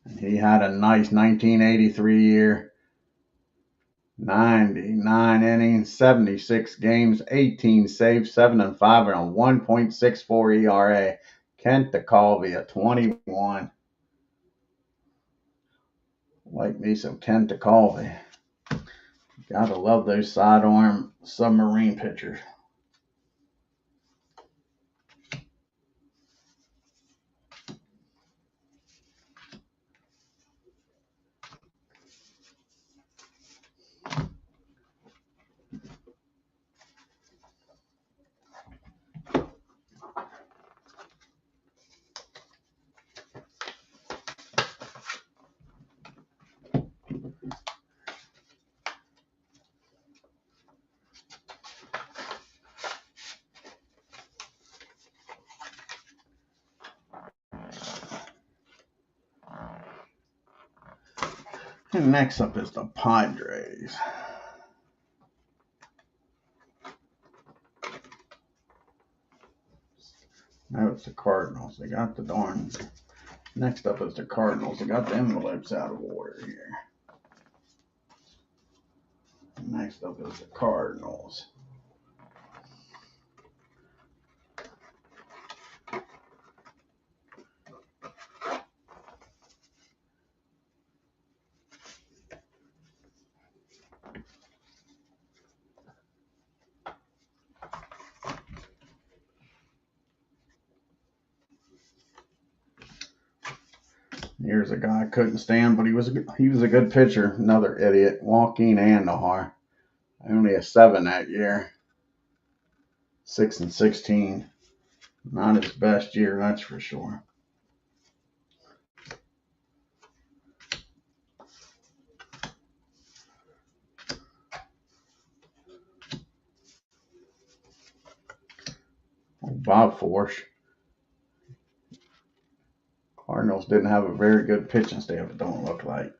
S1: And he had a nice 1983 year. 99 innings, 76 games, 18 saves, 7 and 5, and a 1.64 ERA. Kent DeCalvia, 21. Like me some Kent DeCalvia. Gotta love those sidearm submarine pitchers. And next up is the Padres. Now it's the Cardinals. They got the darn. Next up is the Cardinals. They got the envelopes out of order here. Next up is the Cardinals. Here's a guy I couldn't stand, but he was a good pitcher. Another idiot, Joaquin Andujar. Only a 7 that year. 6-16. Not his best year, that's for sure. Bob Forsch. Cardinals didn't have a very good pitching staff, it don't look like.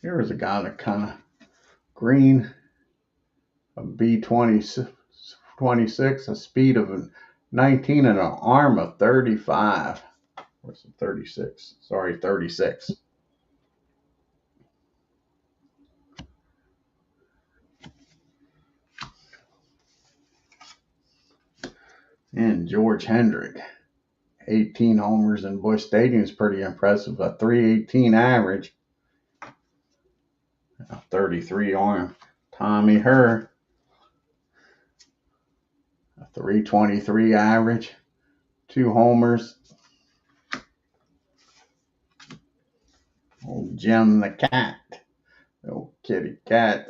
S1: Here was a guy that kind of green, a B26, a speed of 19, and an arm of 35. Where's the 36? Sorry, 36. And George Hendrick. 18 homers in Busch Stadium is pretty impressive. A 318 average. A 33 arm. Tommy Herr. A 323 average. 2 homers. Old Jim the Cat. Old kitty cat.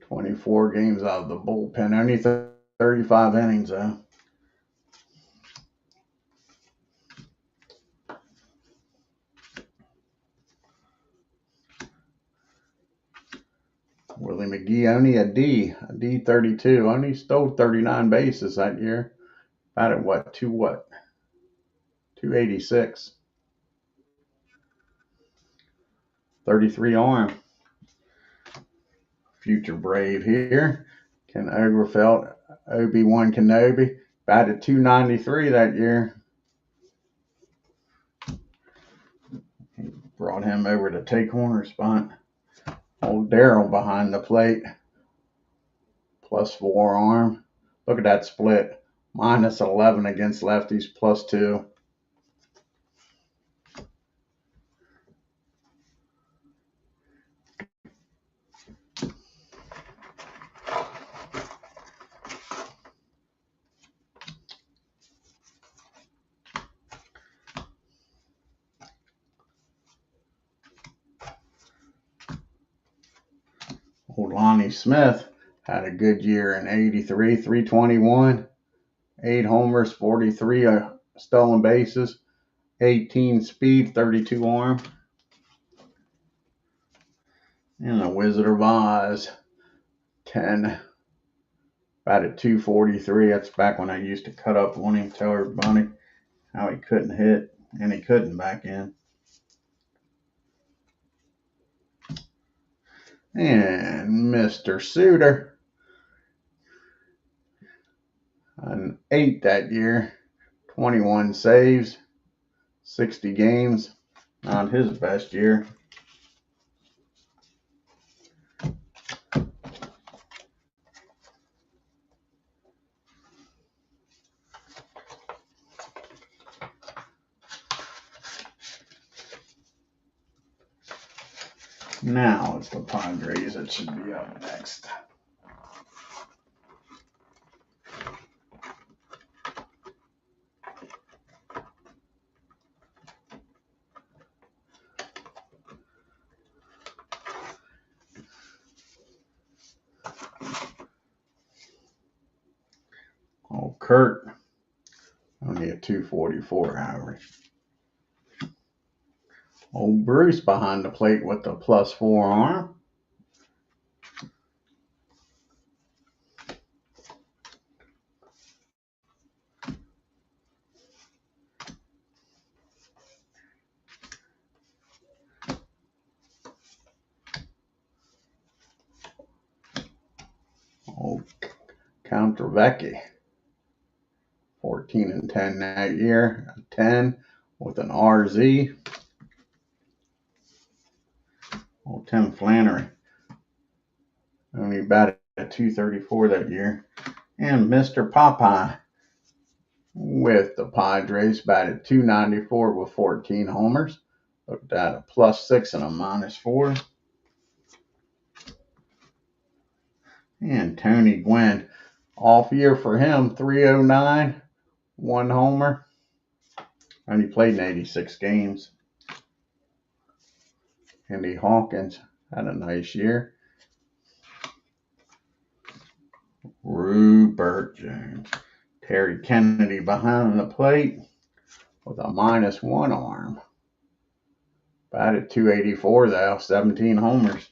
S1: 24 games out of the bullpen. Only 35 innings though. Willie McGee only a D32. Only stole 39 bases that year. About at what? 286. 33 arm. Future Brave here. Ken Oberfeld, Obi-Wan Kenobi. Batted 293 that year. He brought him over to take corner spot. Old Darryl behind the plate. +4 arm. Look at that split. -11 against lefties, +2. Old Lonnie Smith had a good year in 83, 321, 8 homers, 43 stolen bases, 18 speed, 32 arm. And the Wizard of Oz, 10, batted 243. That's back when I used to cut up on him, tell everybody how he couldn't hit, and he couldn't back in. And Mr. Suter, an 8 that year, 21 saves, 60 games. Not his best year. Now it's the Padres that should be up next. Oh, Kurt, only a 244 average. Old Bruce behind the plate with the +4 arm. Old Countravecchi, 14 and 10 that year, 10 with an RZ. Old Tim Flannery, only batted at 234 that year. And Mr. Popeye with the Padres, batted 294 with 14 homers. Looked at a +6 and a -4. And Tony Gwynn, off year for him, 309, 1 homer. Only played in 86 games. Andy Hawkins had a nice year. Rupert Jones. Terry Kennedy behind the plate with a -1 arm. Batted 284 though, 17 homers.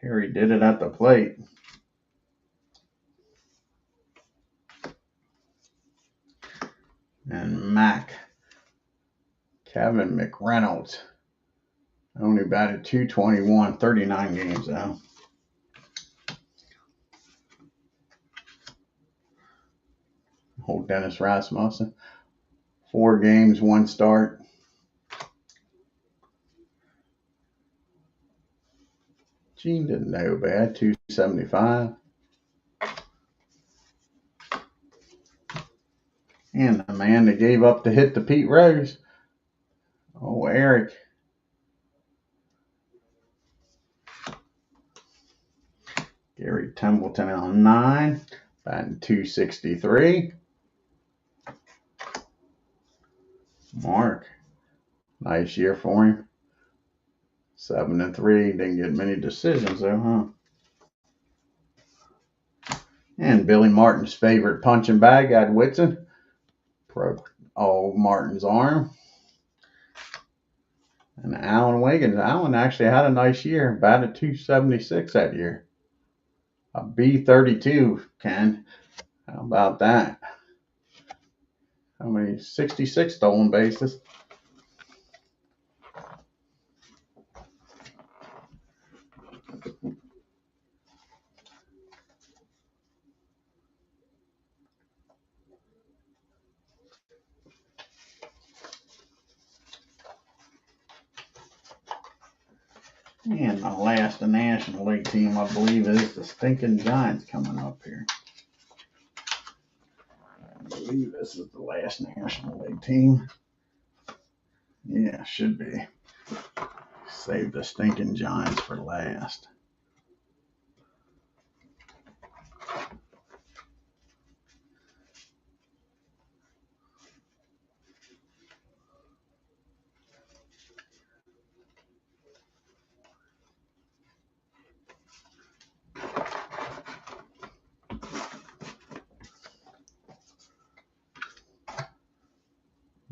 S1: Terry did it at the plate. And Kevin McReynolds only batted 221, 39 games though. Old Dennis Rasmussen, 4 games, 1 start. Gene didn't know bad, 275. And the man that gave up the hit to Pete Rose, oh, Eric. Gary Templeton on 9, batting 263. Mark, nice year for him. 7 and 3, didn't get many decisions though, huh? And Billy Martin's favorite punching bag, Ed Whitson, broke Martin's arm. And Alan Wiggins, Alan actually had a nice year, batted 276 that year. A B32, Ken. How about that? How many? 66 stolen bases. And the last National League team, I believe, is the stinking Giants coming up here. I believe this is the last National League team. Yeah, should be. Save the stinking Giants for last.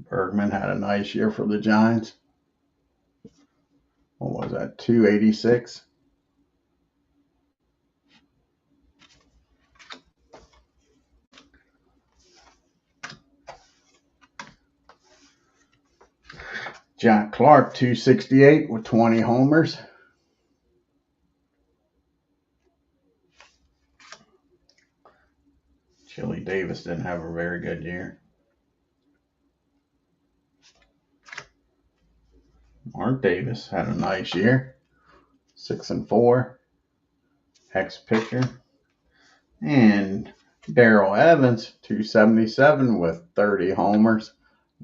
S1: Bergman had a nice year for the Giants. What was that, 286? Jack Clark, 268 with 20 homers. Chili Davis didn't have a very good year. Mark Davis had a nice year. 6 and 4. Hex pitcher. And Darrell Evans, 277 with 30 homers.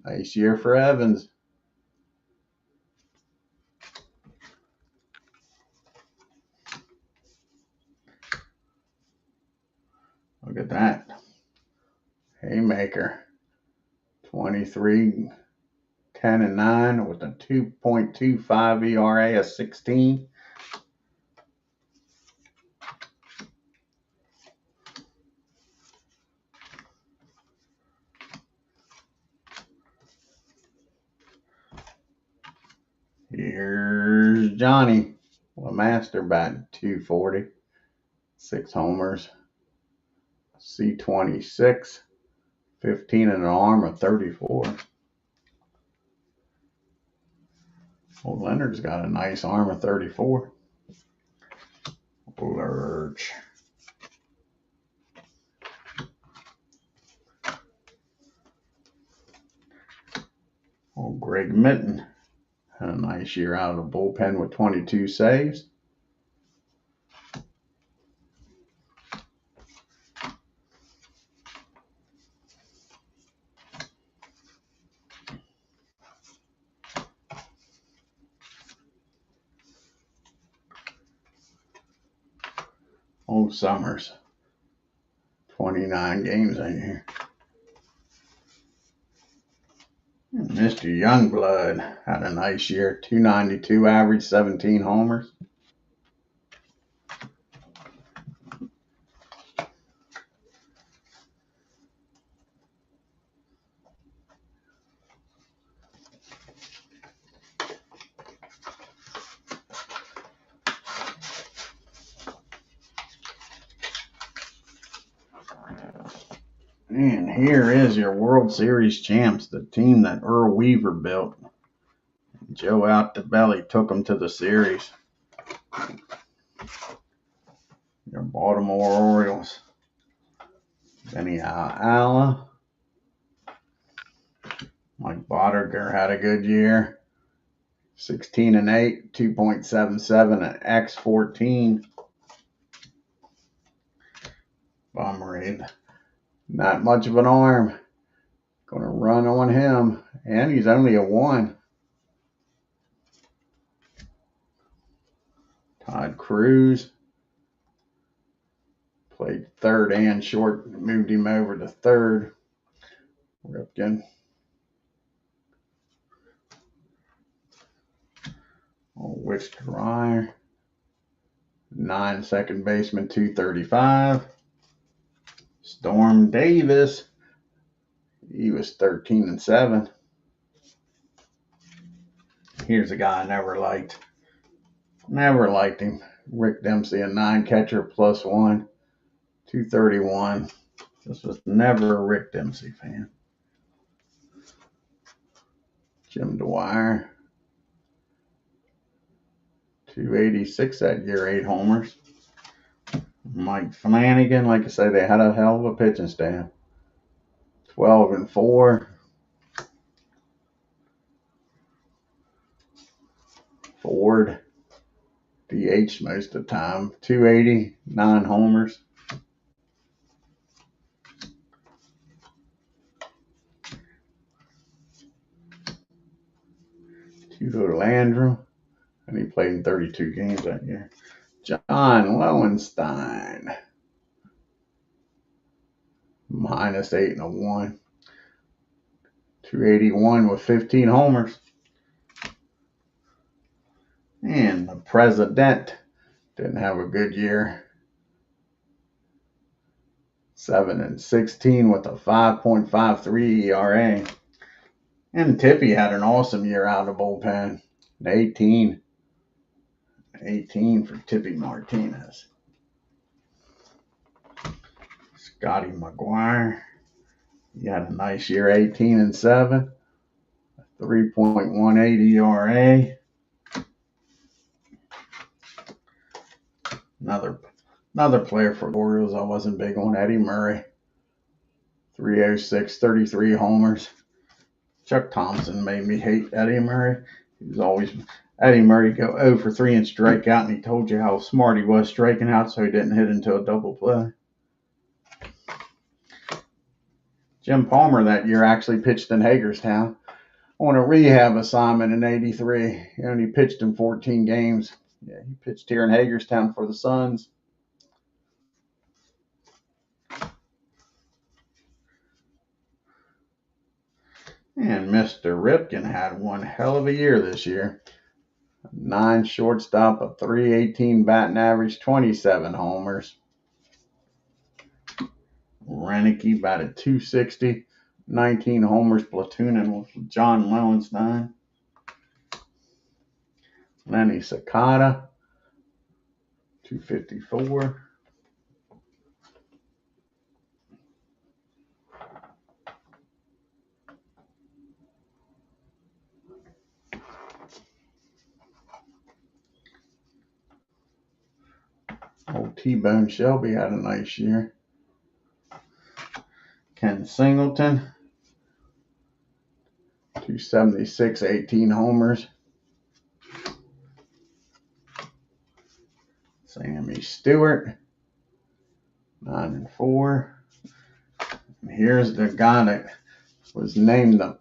S1: Nice year for Evans. Look at that. Haymaker. 23, 10 and 9 with a 2.25 ERA, a 16. Here's Johnny LeMaster batting 240, 6 homers, C26, 15 and an arm, a 34. Well, Leonard's got a nice arm of 34. Lurch. Greg Mitten had a nice year out of the bullpen with 22 saves. Old Summers, 29 games in here. Mr. Youngblood had a nice year, 292 average, 17 homers. And here is your World Series champs, the team that Earl Weaver built. Joe Out the Belly took them to the series. Your Baltimore Orioles. Benny Alla. Mike Bottiger had a good year. 16-8, 2.77 at X14. Bummer. Not much of an arm. Gonna run on him. And he's only a 1. Todd Cruz. Played third and short. Moved him over to third. Ripken. Which Dryer. 9 second baseman, 235. Storm Davis. He was 13-7. Here's a guy I never liked. Never liked him. Rick Dempsey, a 9 catcher, +1, 231. This was never a Rick Dempsey fan. Jim Dwyer, 286 that year, 8 homers. Mike Flanagan, like I say, they had a hell of a pitching staff. 12-4. Ford, DH most of the time. 280, 9 homers. Tito Landrum, and he played in 32 games that year. John Lowenstein, -8 and a 1. 281 with 15 homers. And the President didn't have a good year. 7-16 with a 5.53 ERA. And Tippy had an awesome year out of the bullpen. 18 for Tippy Martinez. Scotty McGuire. He had a nice year, 18-7. 3.18 ERA. Another player for the Orioles I wasn't big on, Eddie Murray. 306, 33 homers. Chuck Thompson made me hate Eddie Murray. He was always Eddie Murray go 0 for 3 and strike out, and he told you how smart he was striking out so he didn't hit into a double play. Jim Palmer that year actually pitched in Hagerstown on a rehab assignment in '83. He only pitched in 14 games. Yeah, he pitched here in Hagerstown for the Suns. And Mr. Ripken had one hell of a year this year. 9 shortstop, a 318 batting average, 27 homers. Renicky batted 260, 19 homers, platooning with John Lowenstein. Lenny Sakata, 254. Old T-Bone Shelby had a nice year. Ken Singleton, 276, 18 homers. Sammy Stewart, 9-4. And here's the guy that was named the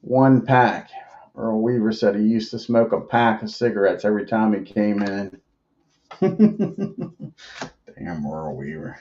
S1: one pack. Earl Weaver said he used to smoke a pack of cigarettes every time he came in. Damn Earl Weaver.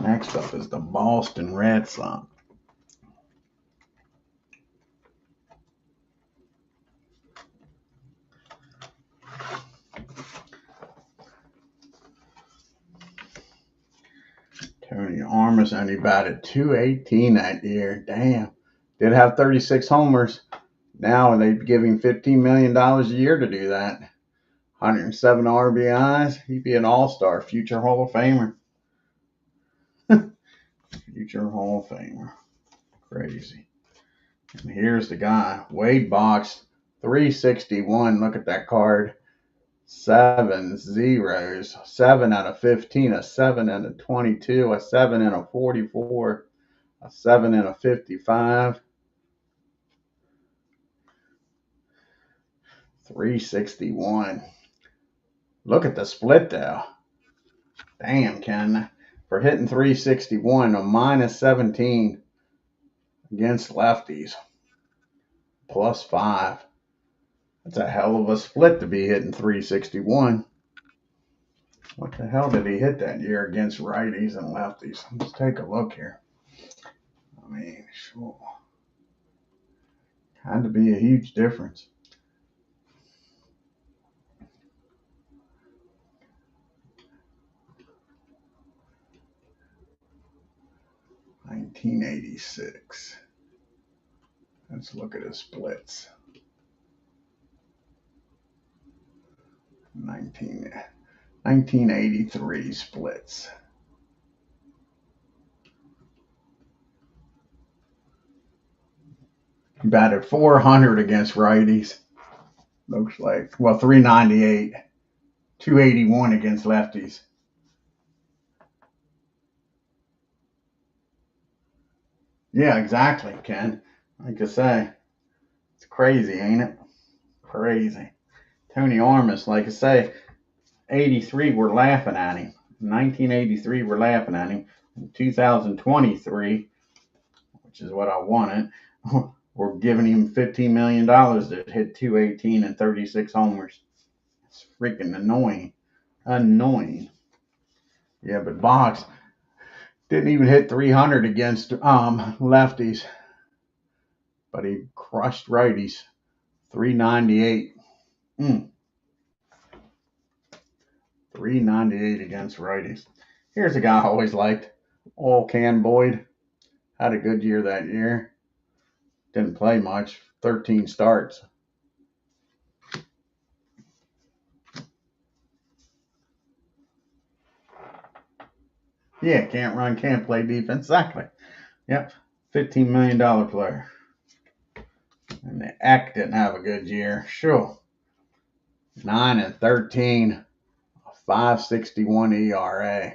S1: Next up is the Boston Red Sox. Tony Armas only batted .218 that year. Damn. Did have 36 homers. Now they'd give him $15 million a year to do that. 107 RBIs. He'd be an all-star, future Hall of Famer. Future Hall of Famer. Crazy. And here's the guy. Wade Box, 361. Look at that card. 7 zeros. 7 out of 15. A 7 out of 22. A 7 and a 44. A 7 and a 55. 361. Look at the split though. Damn, Ken. For hitting 361, a -17 against lefties. +5. That's a hell of a split to be hitting 361. What the hell did he hit that year against righties and lefties? Let's take a look here. I mean, sure. Had to be a huge difference. $1986. Let's look at his splits. 1983 splits. He batted .400 against righties. Looks like, well, .398. .281 against lefties. Yeah, exactly, Ken. Like I say, it's crazy, ain't it? Crazy. Tony Armas, like I say, 83, we're laughing at him. 1983, we're laughing at him. In 2023, which is what I wanted, we're giving him $15 million to hit 218 and 36 homers. It's freaking annoying. Annoying. Yeah, but Box didn't even hit 300 against lefties. But he crushed righties. 398. 398 against righties. Here's a guy I always liked. Oil Can Boyd. Had a good year that year. Didn't play much. 13 starts. Yeah, can't run, can't play defense. Exactly. Yep. $15 million player. And the Eck didn't have a good year. Sure. 9-13. 5.61 ERA.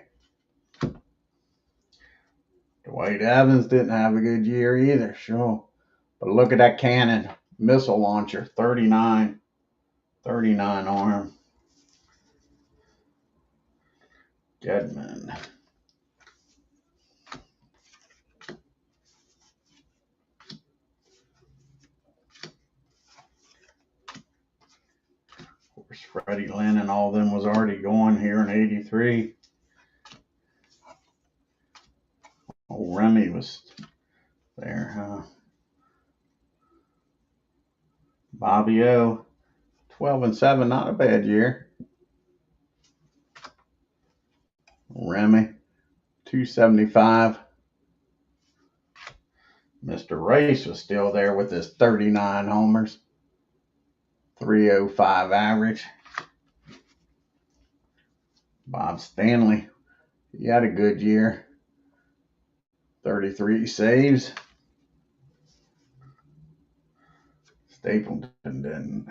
S1: Dwight Evans didn't have a good year either. Sure. But look at that cannon. Missile launcher. 39. 39 arm. Gedman. Of course, Freddie Lynn and all them was already going here in 83. Old Remy was there, huh? Bobby O. 12-7, not a bad year. Remy. 275. Mr. Race was still there with his 39 homers, 305 average. Bob Stanley, he had a good year, 33 saves. Stapleton didn't.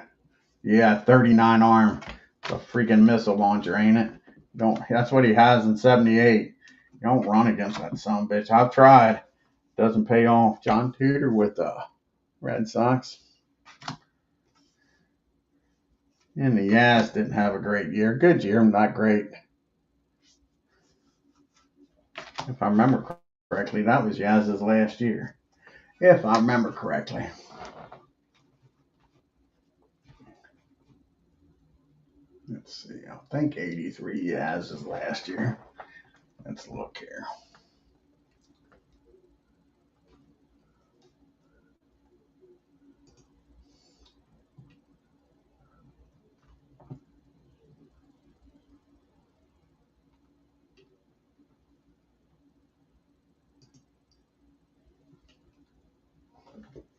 S1: Yeah, 39 arm. It's a freaking missile launcher, ain't it? That's what he has in 78. You don't run against that son of a bitch. I've tried. Doesn't pay off. John Tudor with the Red Sox. And the Yaz didn't have a great year. Good year, not great. If I remember correctly, that was Yaz's last year. If I remember correctly. Let's see. I think 83 Yaz's last year. Let's look here.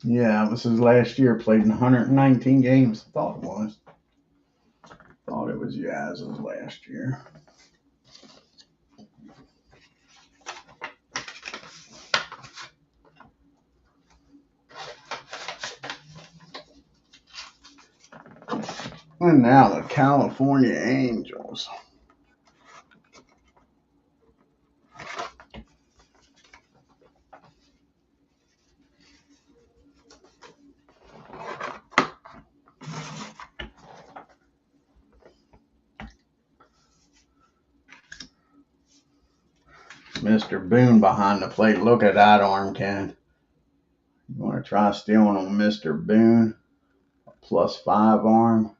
S1: Yeah, it was his last year. Played in 119 games. Thought it was. Thought it was Yaz's last year. And now the California Angels. Mr. Boone behind the plate. Look at that arm, Ken. You want to try stealing on Mr. Boone? A +5 arm.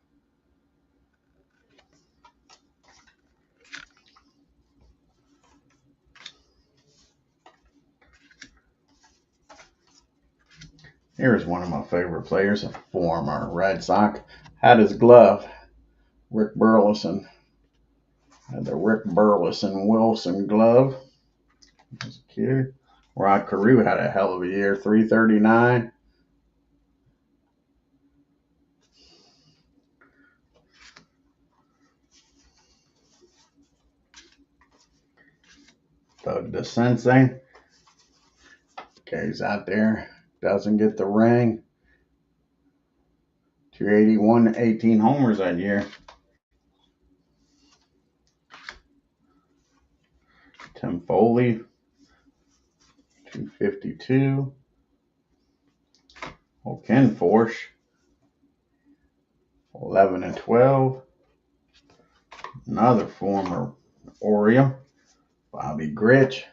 S1: Here's one of my favorite players, a former Red Sox. Had his glove. Rick Burleson. Had the Rick Burleson Wilson glove as a kid. Rod Carew had a hell of a year, 339. The Sensei. Okay, he's out there. Doesn't get the ring. 281, 18 homers that year. Tim Foley, 252. Ken Forsch, 11 and 12. Another former Oriole, Bobby Grich.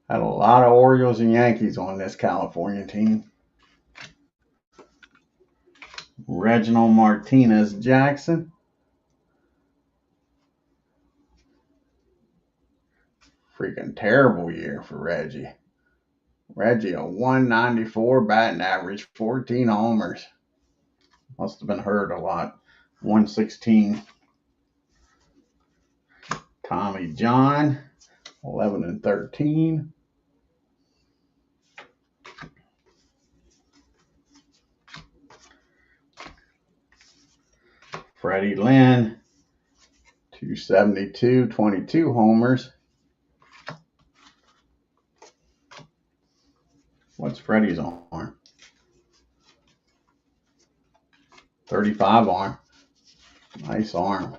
S1: Had a lot of Orioles and Yankees on this California team. Reginald Martinez Jackson. Freaking terrible year for Reggie. Reggie, a 194 batting average, 14 homers. Must have been hurt a lot. 116. Tommy John, 11 and 13. Freddie Lynn, 272, 22 homers. What's Freddie's arm? 35 arm. Nice arm.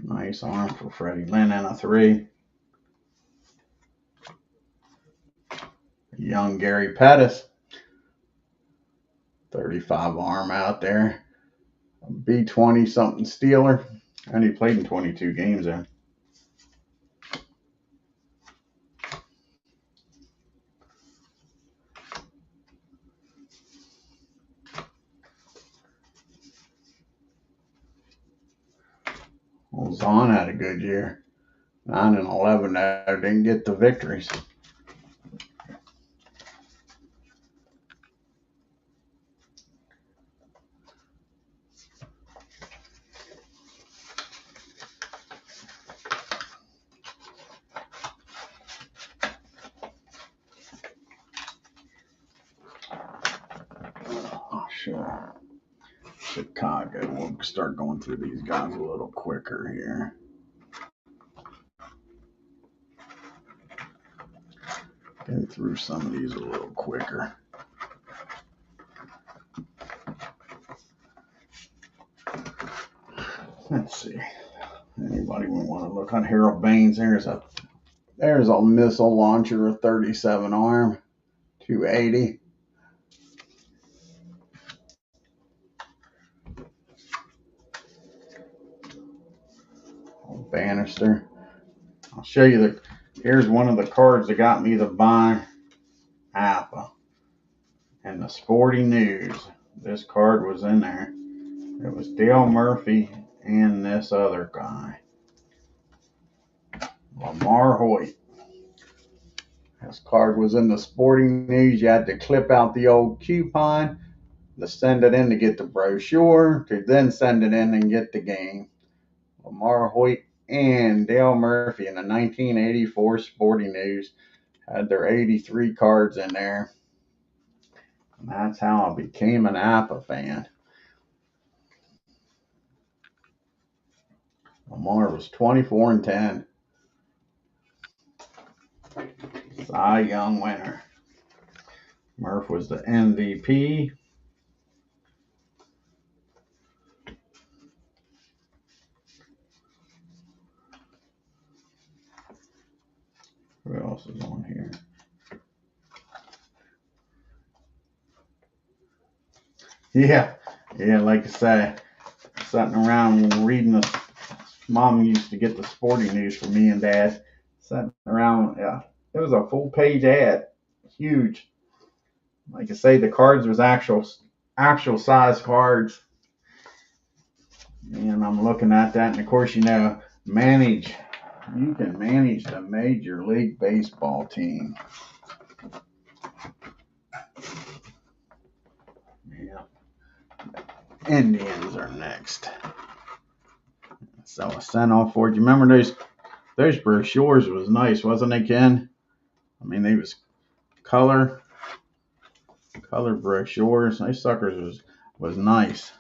S1: Nice arm for Freddie Lynn and a 3. Young Gary Pettis. 35 arm out there. A B20 something Steeler. And he played in 22 games there. Well, Zahn had a good year. 9 and 11 there. Didn't get the victories. Chicago. We'll start going through these guys a little quicker here. Go through some of these a little quicker. Let's see. Anybody want to look on Harold Baines? There's a missile launcher, a 37 arm, 280. Bannister. I'll show you here's one of the cards that got me to buy Apba. And the Sporting News. This card was in there. It was Dale Murphy and this other guy, Lamar Hoyt. This card was in the Sporting News. You had to clip out the old coupon to send it in to get the brochure, to then send it in and get the game. Lamar Hoyt and Dale Murphy in the 1984 Sporting News had their 83 cards in there. And that's how I became an Appa fan. Lamar was 24-10. Cy Young winner. Murph was the MVP. Who else is on here? Yeah, like I say, sitting around reading this. Mom used to get the Sporting News for me and Dad. Sitting around, yeah. It was a full page ad. Huge. Like I say, the cards was actual size cards. And I'm looking at that, and of course, you can manage the Major League Baseball team. Yeah. Indians are next. So I sent off for it. You remember those brochures was nice, wasn't they, Ken? I mean, they was color brochures. Those suckers was nice.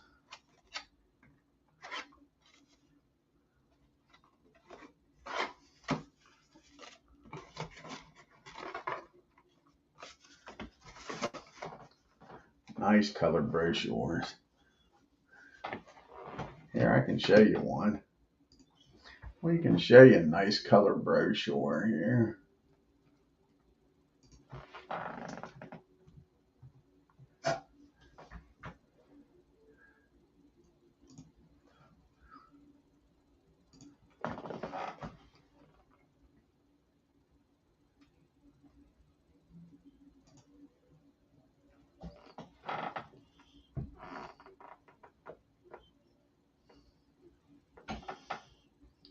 S1: Nice colored brochures. Here, I can show you one. We can show you a nice colored brochure here.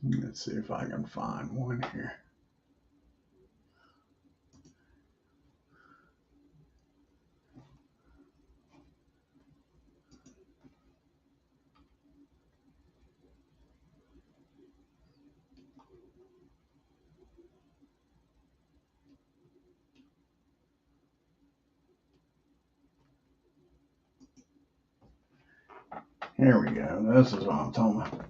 S1: Let's see if I can find one here. Here we go. This is what I'm talking about.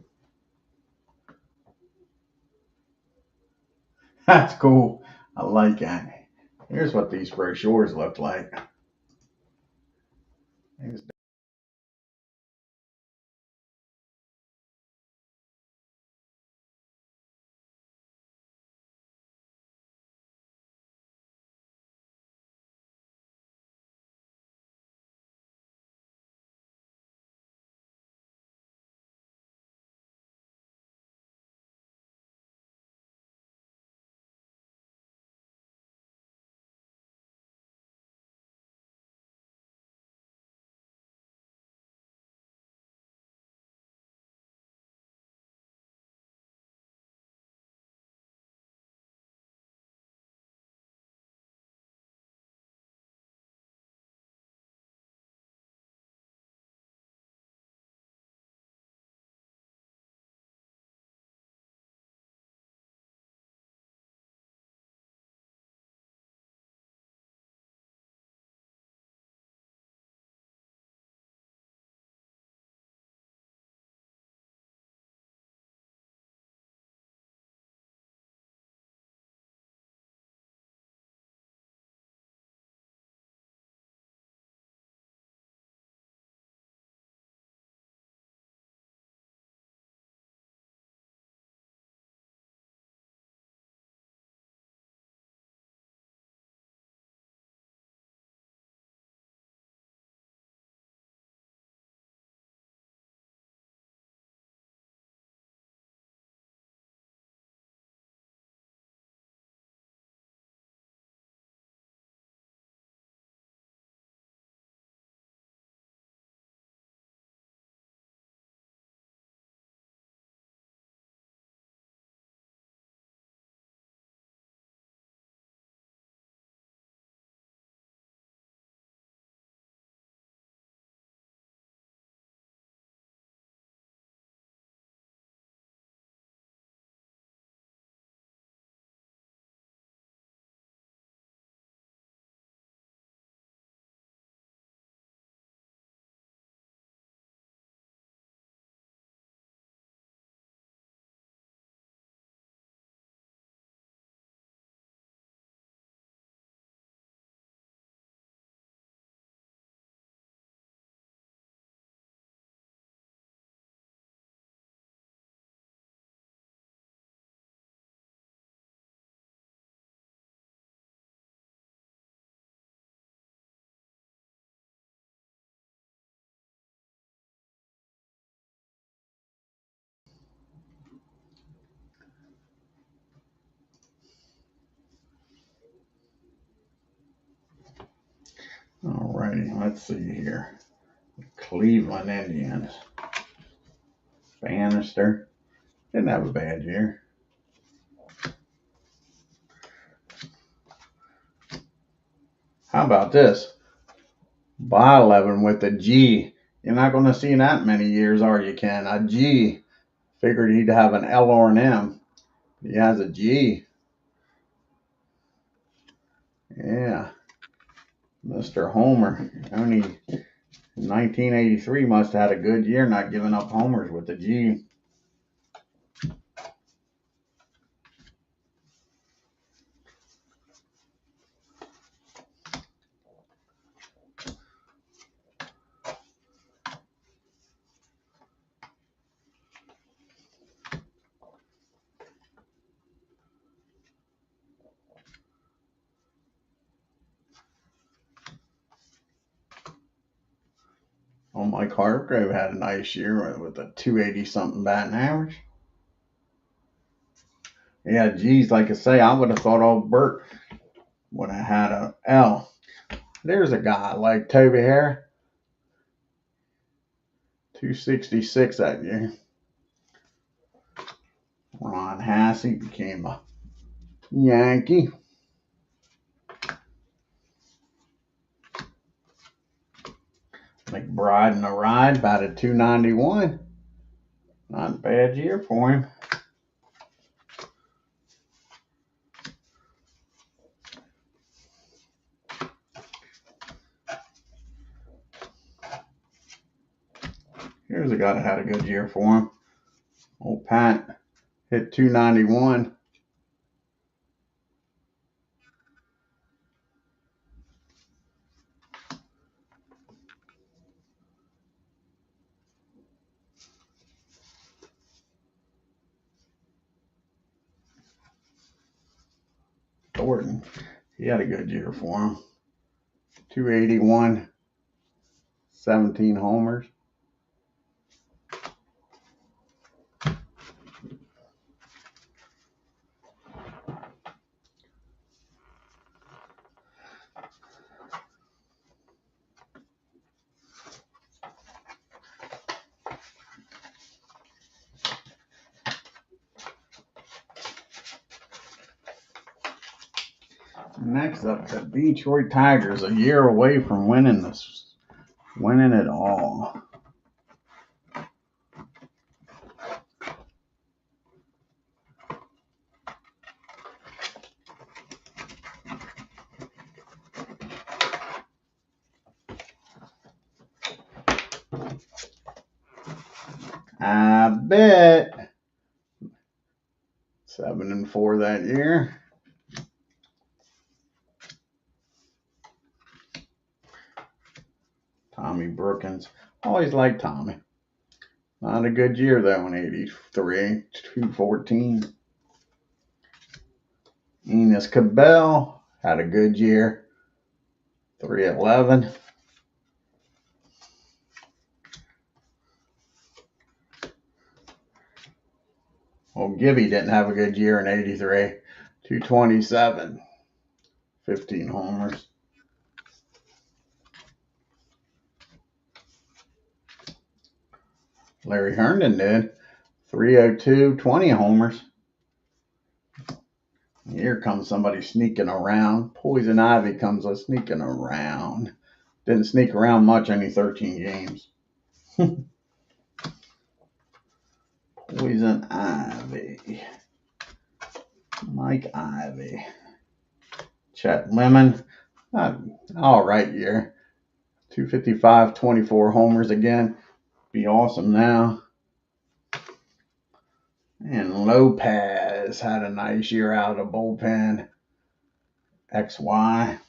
S1: That's cool. I like that. Here's what these brochures look like. righty, let's see here. Cleveland Indians. Bannister. Didn't have a bad year. How about this? By 11 with a G. You're not going to see that many years, are you, Ken? A G. Figured he'd have an L or an M. He has a G. Yeah. Mr. Homer. Only 1983 must have had a good year not giving up homers with the G. Oh, Mike Hargrave had a nice year with a 280-something batting average. Yeah, geez, like I say, I would have thought old Bert would have had a L. There's a guy like Toby Hare, 266 that year. Ron Hassey became a Yankee. McBride and the Ride batted 291. Not a bad year for him. Here's a guy that had a good year for him. Old Pat hit 291. Thornton, he had a good year for him. 281, 17 homers. Next up, the Detroit Tigers, a year away from winning it all. I bet 7-4 that year. Tommy Brookins. Always liked Tommy. Not a good year though in 83. 214. Enos Cabell had a good year. 311. Well, Gibby didn't have a good year in 83. 227. 15 homers. Larry Herndon did. 302, 20 homers. Here comes somebody sneaking around. Poison Ivy comes sneaking around. Didn't sneak around much, only 13 games. Poison Ivy. Mike Ivy. Chet Lemon. All right year. 255, 24 homers again. Be awesome now. And Lopez had a nice year out of the bullpen. XY.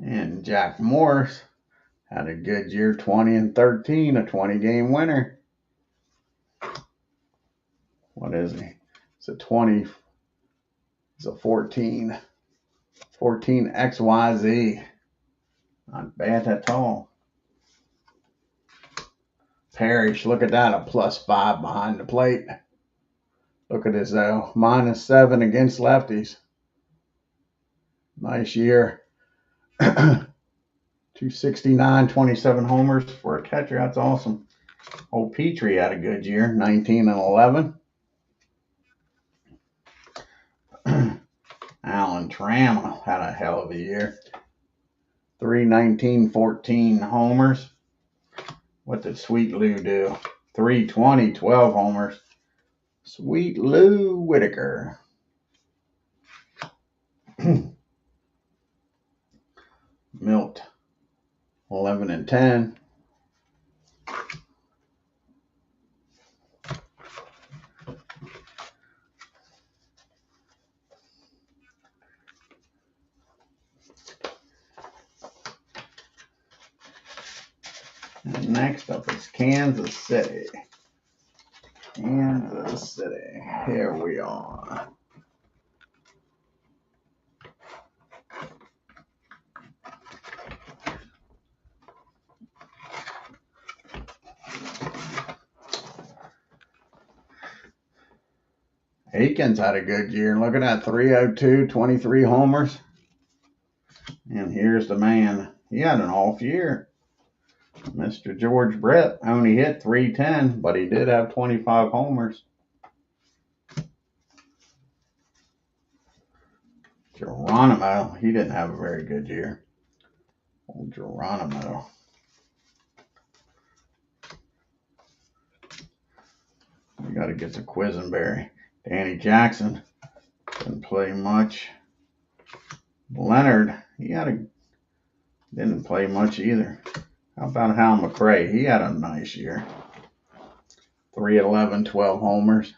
S1: And Jack Morris had a good year, 20 and 13, a 20-game winner. What is he? It's a 20. It's a 14. 14 XYZ. Not bad at all. Parrish, look at that, a +5 behind the plate. Look at this though, -7 against lefties. Nice year. 269, 27 homers for a catcher. That's awesome. Old Petrie had a good year, 19 and 11. Alan Trammell had a hell of a year. 319, 14 homers. What did Sweet Lou do? 320, 12 homers. Sweet Lou Whitaker. Milt, 11 and 10. And next up is Kansas City. Kansas City. Here we are. Aikens had a good year. Look at that, 302, 23 homers. And here's the man. He had an off year. Mr. George Brett only hit 310, but he did have 25 homers. Geronimo, he didn't have a very good year. Old Geronimo. We got to get to Quisenberry. Danny Jackson didn't play much. Leonard, didn't play much either. How about Hal McRae? He had a nice year. 311, 12 homers.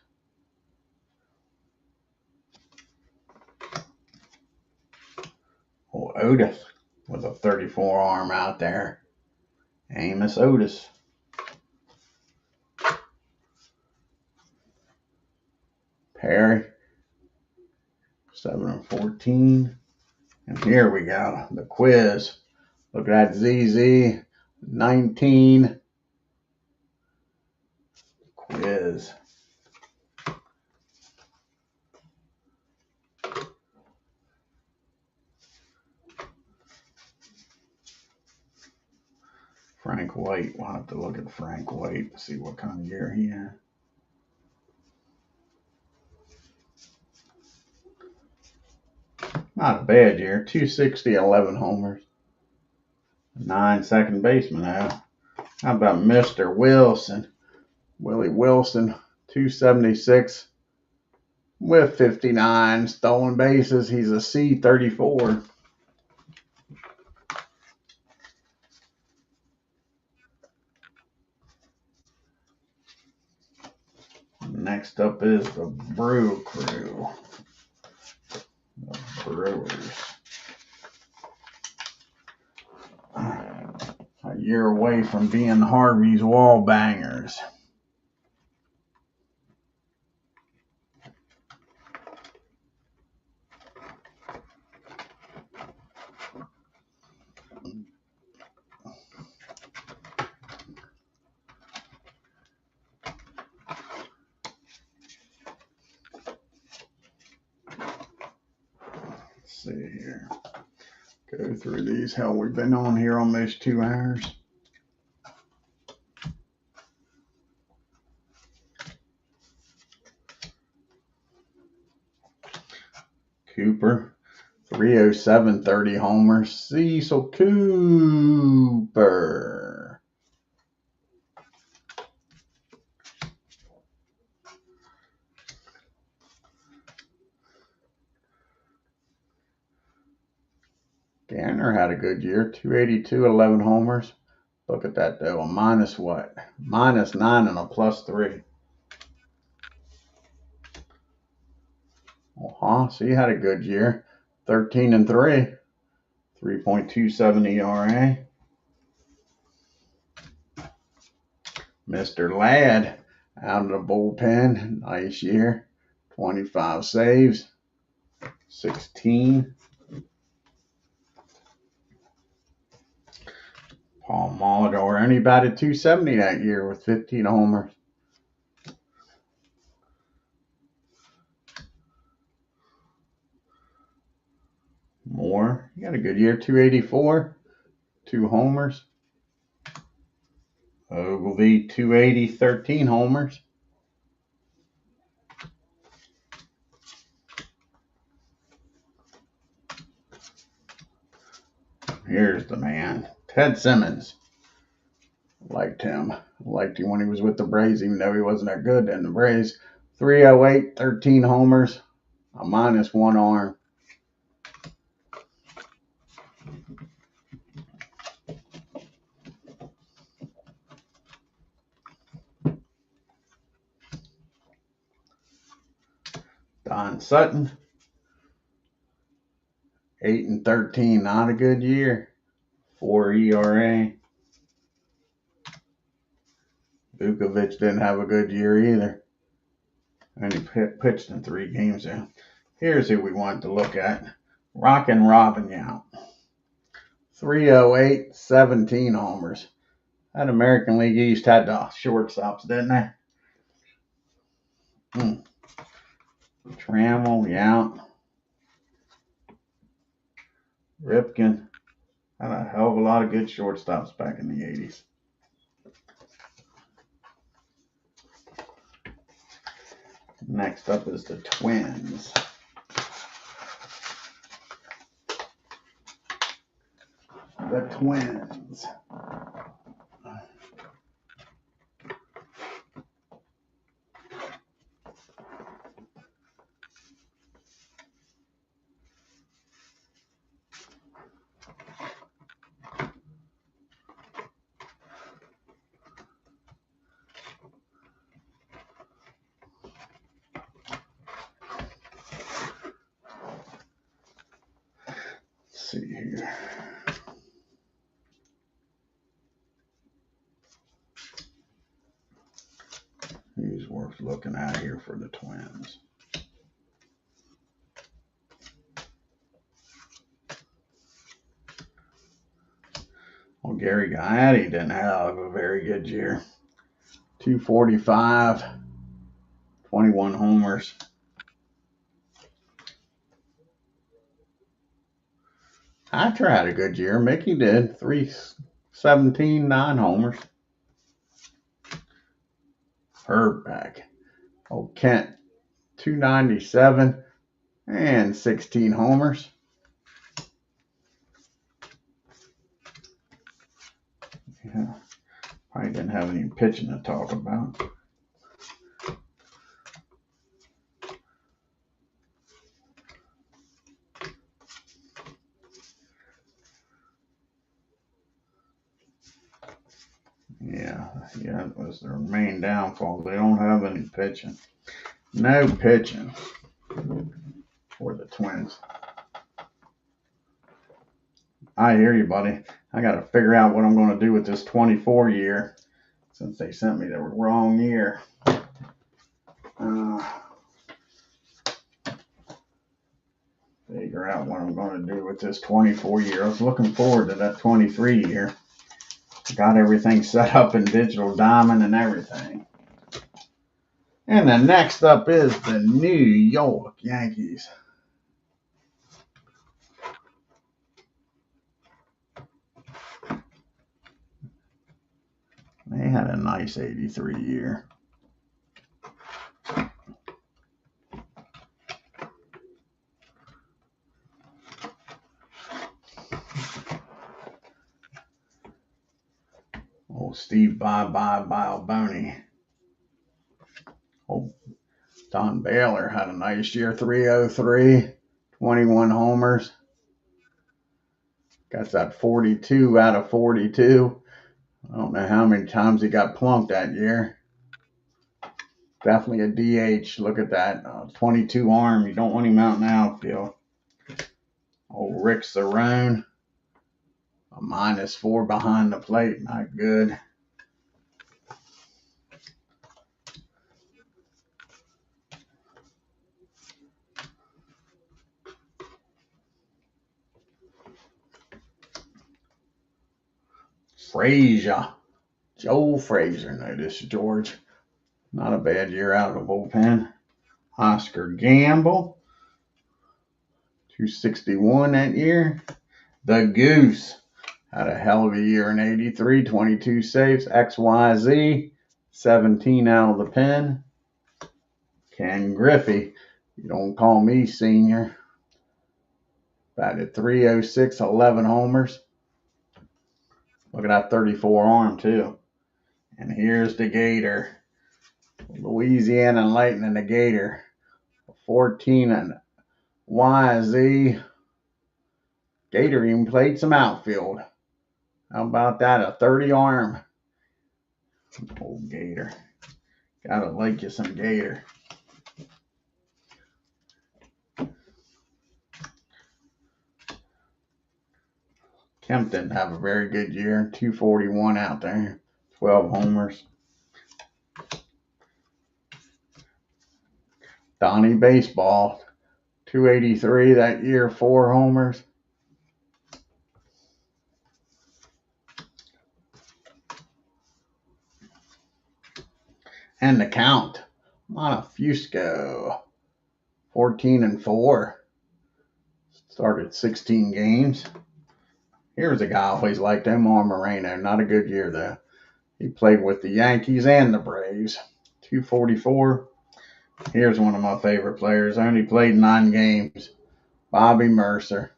S1: Oh, Otis with a 34 arm out there. Amos Otis. Perry, 7 and 14. And here we go, the quiz. Look at that ZZ, 19. Quiz. Frank White, we'll have to look at Frank White to see what kind of year he had. Not a bad year. 260, 11 homers. 9 second baseman now. How about Mr. Wilson? Willie Wilson, 276 with 59 stolen bases. He's a C34. Next up is the Brew Crew. The Brewers. A year away from being Harvey's Wall Bangers. See here. Go through these. Hell, we've been on here almost 2 hours. Cooper, 307, 30 homers. Cecil Cooper. Garner had a good year, 282, 11 homers. Look at that, though. A minus what? -9 and a +3. So he had a good year. 13 and 3. 3.27 ERA. Mr. Ladd out of the bullpen. Nice year. 25 saves. 16. Paul Molitor only batted .270 that year with 15 homers. Moore, he got a good year. 284, 2 homers. Ogilvy, 280, 13 homers. Here's the man, Ted Simmons. Liked him. Liked him when he was with the Braves, even though he wasn't that good in the Braves. 308, 13 homers, a -1 arm. Don Sutton, 8-13, not a good year. 4 ERA. Vukovic didn't have a good year either. And he pitched in 3 games there. Here's who we wanted to look at. Rockin' Robin Yount. 308, 17 homers. That American League East had the shortstops, didn't they? Trammell, Yount, Ripken. Had a hell of a lot of good shortstops back in the 80s. Next up is the Twins. The Twins. See here. He's worth looking at here for the Twins. Well, Gary Gaetti didn't have a very good year. 245, 21 homers. Hatra had a good year. Mickey did. 317, 9 homers. Herb back. Oh, Kent, 297 and 16 homers. Yeah, probably didn't have any pitching to talk about. Yeah, it was their main downfall. They don't have any pitching. No pitching for the Twins. I hear you, buddy. I got to figure out what I'm going to do with this 24 year since they sent me the wrong year. Figure out what I'm going to do with this 24 year. I was looking forward to that 23 year. Got everything set up in digital diamond and everything. And the next up is the New York Yankees. They had a nice 83 year. Oh, Steve Balboni. Oh, Don Baylor had a nice year. 303, 21 homers. Got that 42 out of 42. I don't know how many times he got plunked that year. Definitely a DH. Look at that. 22 arm. You don't want him out in the outfield. Oh, Rick Cerrone. A -4 behind the plate. Not good. Frazier. Joe Frazier. No, this is George. Not a bad year out of the bullpen. Oscar Gamble. 261 that year. The Goose had a hell of a year in 83, 22 saves. XYZ, 17 out of the pen. Ken Griffey, you don't call me senior. Batted 306, 11 homers. Look at that 34 arm, too. And here's the Gator. Louisiana Lightning, the Gator. 14 and YZ. Gator even played some outfield. How about that? A 30 arm. Old Gator. Gotta like you some Gator. Kemp didn't have a very good year. 241 out there. 12 homers. Donnie Baseball. 283 that year. 4 homers. And the count. Montefusco. 14 and 4. Started 16 games. Here's a guy I always liked, Omar Moreno. Not a good year, though. He played with the Yankees and the Braves. 244. Here's one of my favorite players. Only played 9 games. Bobby Mercer.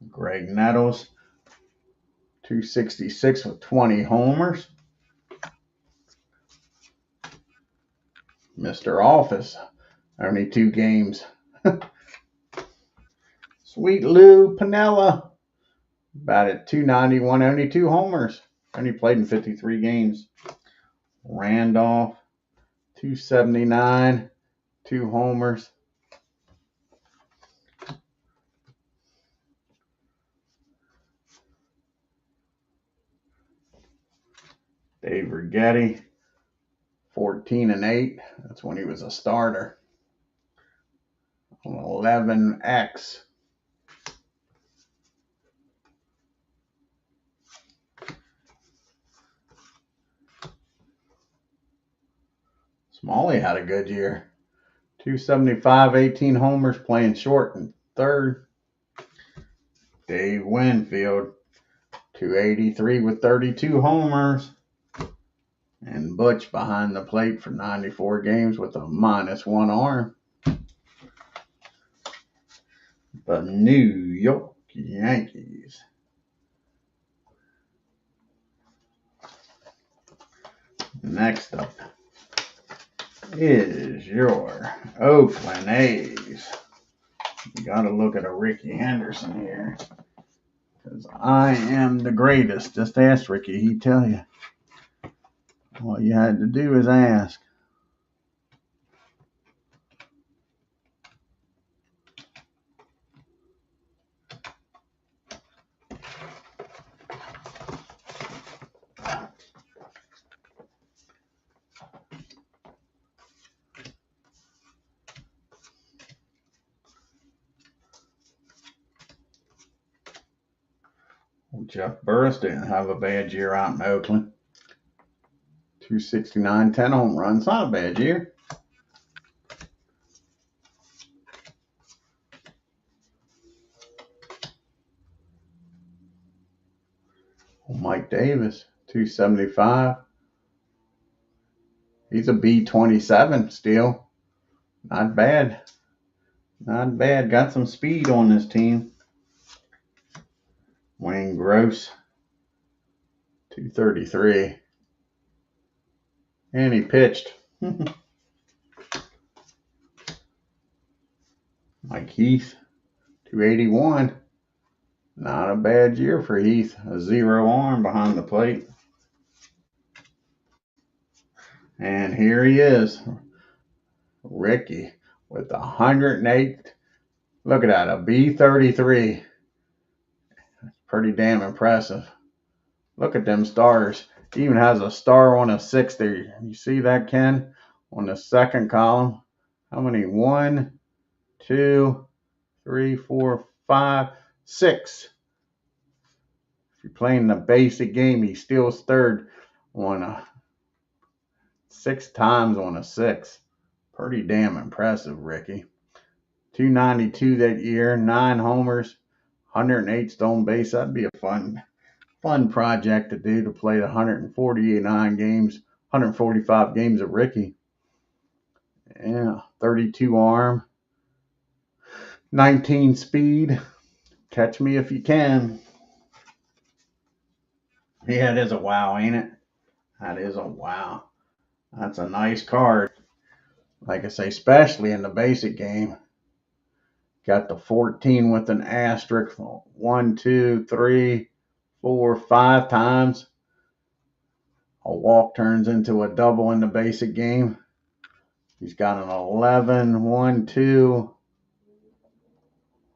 S1: Greg Nettles. 266 with 20 homers. Mr. Office. Only 2 games. Sweet Lou Piniella. Batted 291, only 2 homers. Only played in 53 games. Randolph, 279, 2 homers. Dave Righetti, 14 and 8. That's when he was a starter. 11X. Smalley had a good year. 275, 18 homers, playing short and third. Dave Winfield, 283 with 32 homers. And Butch behind the plate for 94 games with a -1 arm. The New York Yankees. Next up is your Oakland A's. You got to look at a Ricky Henderson here. Because I am the greatest. Just ask Ricky, he'd tell you. All you had to do is ask. Jeff Burris didn't have a bad year out in Oakland. 269, 10 home runs. Not a bad year. Mike Davis, 275. He's a B27 still. Not bad. Not bad. Got some speed on this team. Wayne Gross, 233. And he pitched. Mike Heath, 281. Not a bad year for Heath. A 0 arm behind the plate. And here he is. Ricky with 108. Look at that, a B33. Pretty damn impressive. Look at them stars. He even has a star on a 60. You see that, Ken? On the second column. How many? 1, 2, 3, 4, 5, 6. If you're playing the basic game, he steals third on 6 times on a 6. Pretty damn impressive, Ricky. 292 that year, 9 homers, 108 stolen base. That'd be a fun project to do, to play the 149 games, 145 games of Ricky. Yeah, 32 arm, 19 speed. Catch me if you can. Yeah, it is a wow, ain't it? That is a wow. That's a nice card. Like I say, especially in the basic game. Got the 14 with an asterisk. 1, 2, 3, 4, 5 times. A walk turns into a double in the basic game. He's got an 11, 1, 2,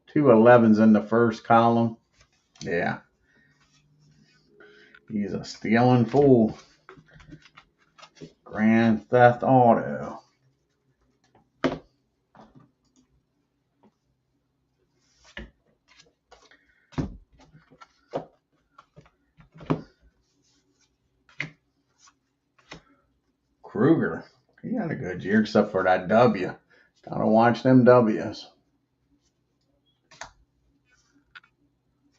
S1: 2 11s in the first column. Yeah. He's a stealing fool. Grand Theft Auto. Kruger. He had a good year except for that W. Gotta watch them W's.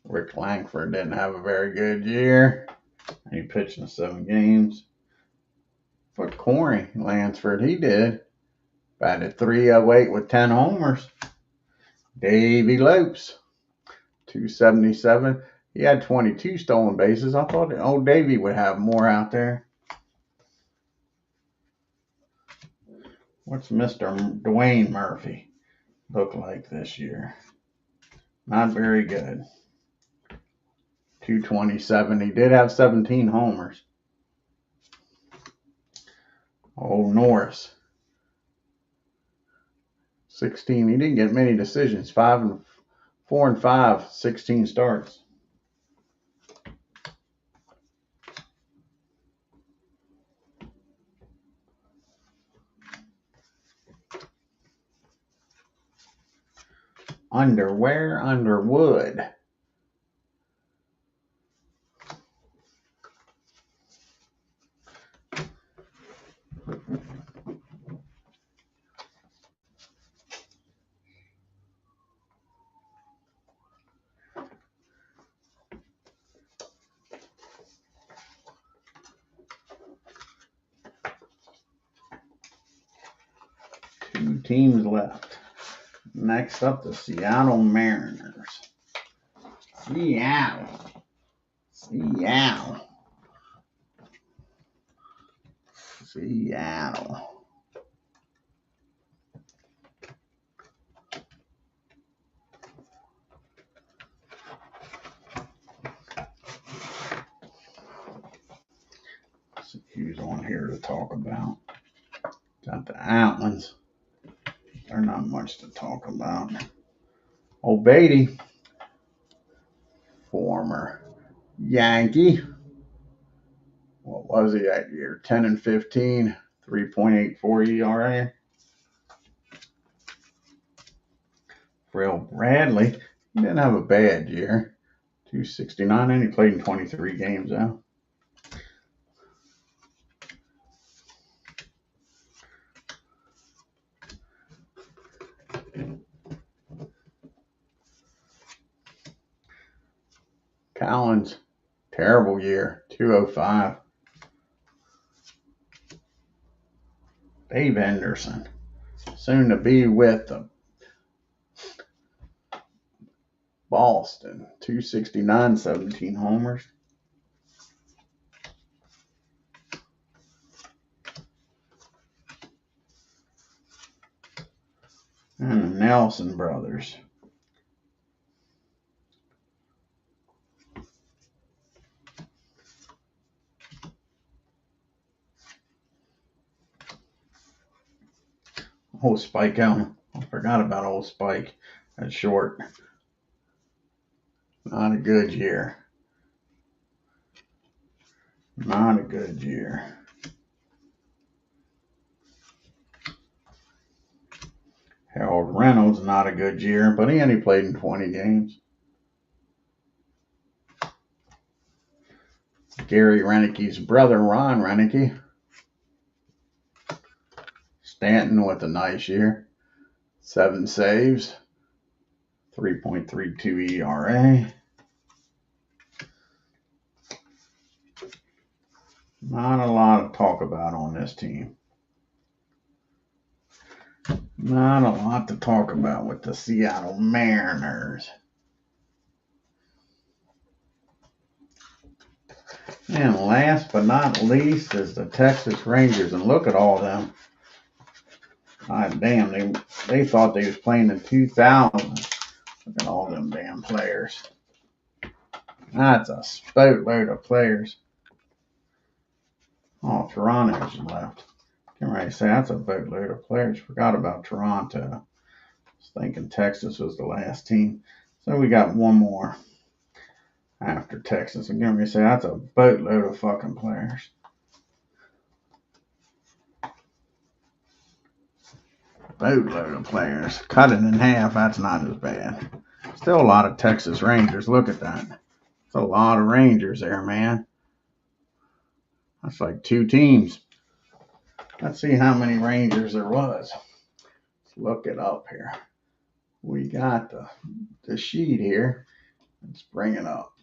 S1: Rick Langford didn't have a very good year. He pitched in 7 games. But Corey Lansford, he did. Batted .308 with 10 homers. Davey Lopes, 277. He had 22 stolen bases. I thought old Davey would have more out there. What's Mr. Dwayne Murphy look like this year? Not very good. 227. He did have 17 homers. Old Norris, 16. He didn't get many decisions. 4 and 5, 16 starts. Underwear, Underwood. Two teams left. Next up, the Seattle Mariners. Seattle. Let's see who's on here to talk about. Got the Outlands. They're not much to talk about. Old Beatty, former Yankee. What was he that year? 10 and 15, 3.84 ERA. Frill Bradley, he didn't have a bad year. 269, and he played in 23 games though. Collins, terrible year, 205. Dave Henderson, soon to be with the Boston, 269, 17 homers. And the Nelson brothers. Old Spike Elm. I forgot about old Spike. That's short. Not a good year. Not a good year. Harold Reynolds, not a good year, but he only played in 20 games. Gary Renicke's brother, Ron Renicky. Stanton with a nice year. 7 saves. 3.32 ERA. Not a lot to talk about on this team. Not a lot to talk about with the Seattle Mariners. And last but not least is the Texas Rangers. And look at all them. God damn, they thought they was playing in 2000. Look at all them damn players. That's a boatload of players. Oh, Toronto's left. Can't really say that's a boatload of players. Forgot about Toronto. I was thinking Texas was the last team. So we got one more after Texas. Again, we say that's a boatload of fucking players. Boatload of players. Cut it in half. That's not as bad. Still a lot of Texas Rangers. Look at that. That's a lot of Rangers there, man. That's like 2 teams. Let's see how many Rangers there was. Let's look it up here. We got the sheet here. Let's bring it up.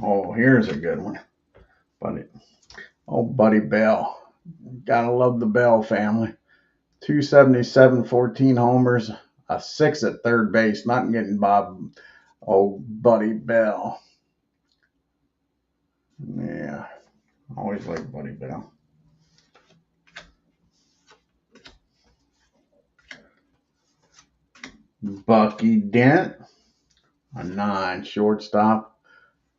S1: Oh, here's a good one. Buddy Bell. Gotta love the Bell family. 277, 14 homers, a 6 at third base. Not getting Bob. Oh, Buddy Bell. Yeah, always like Buddy Bell. Bucky Dent, a 9 shortstop,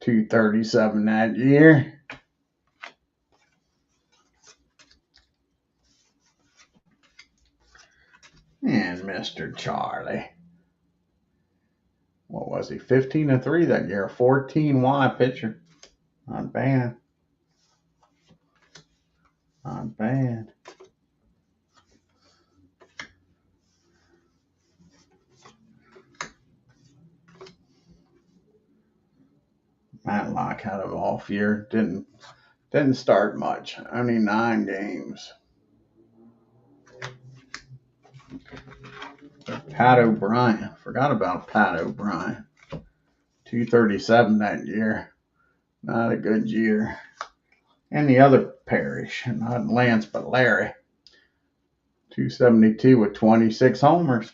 S1: 237 that year. And Mr. Charlie. What was he? 15-3 that year. 14 pitcher. Not bad. Not bad. Matlock had an off year. Didn't start much. Only 9 games. Pat O'Brien. Forgot about Pat O'Brien. 237 that year. Not a good year. And the other Parrish. Not Lance, but Larry. 272 with 26 homers.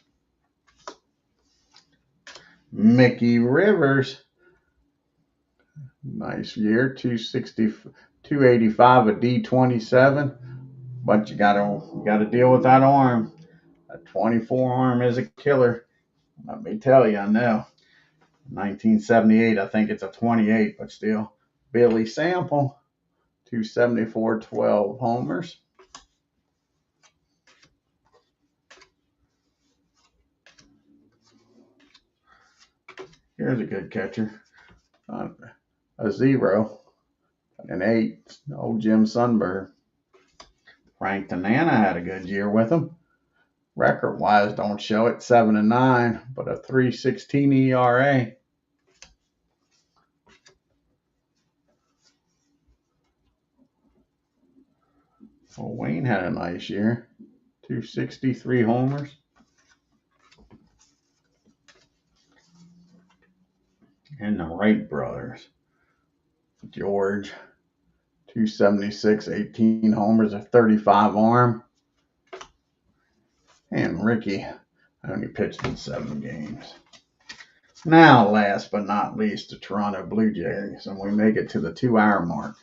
S1: Mickey Rivers. Nice year. 285 a D27. But you gotta deal with that arm. A 24 arm is a killer. Let me tell you, I know. 1978, I think it's a 28, but still. Billy Sample, 274, 12 homers. Here's a good catcher. A 0, an 8. Old Jim Sundberg. Frank Tanana had a good year with him. Record-wise, don't show it. 7-9, but a 3.16 ERA. Well, Wayne had a nice year. 263 homers. And the Wright brothers. George, 276, 18 homers, a 35 arm. And Ricky only pitched in 7 games. Now, last but not least, the Toronto Blue Jays, and we make it to the 2-hour mark.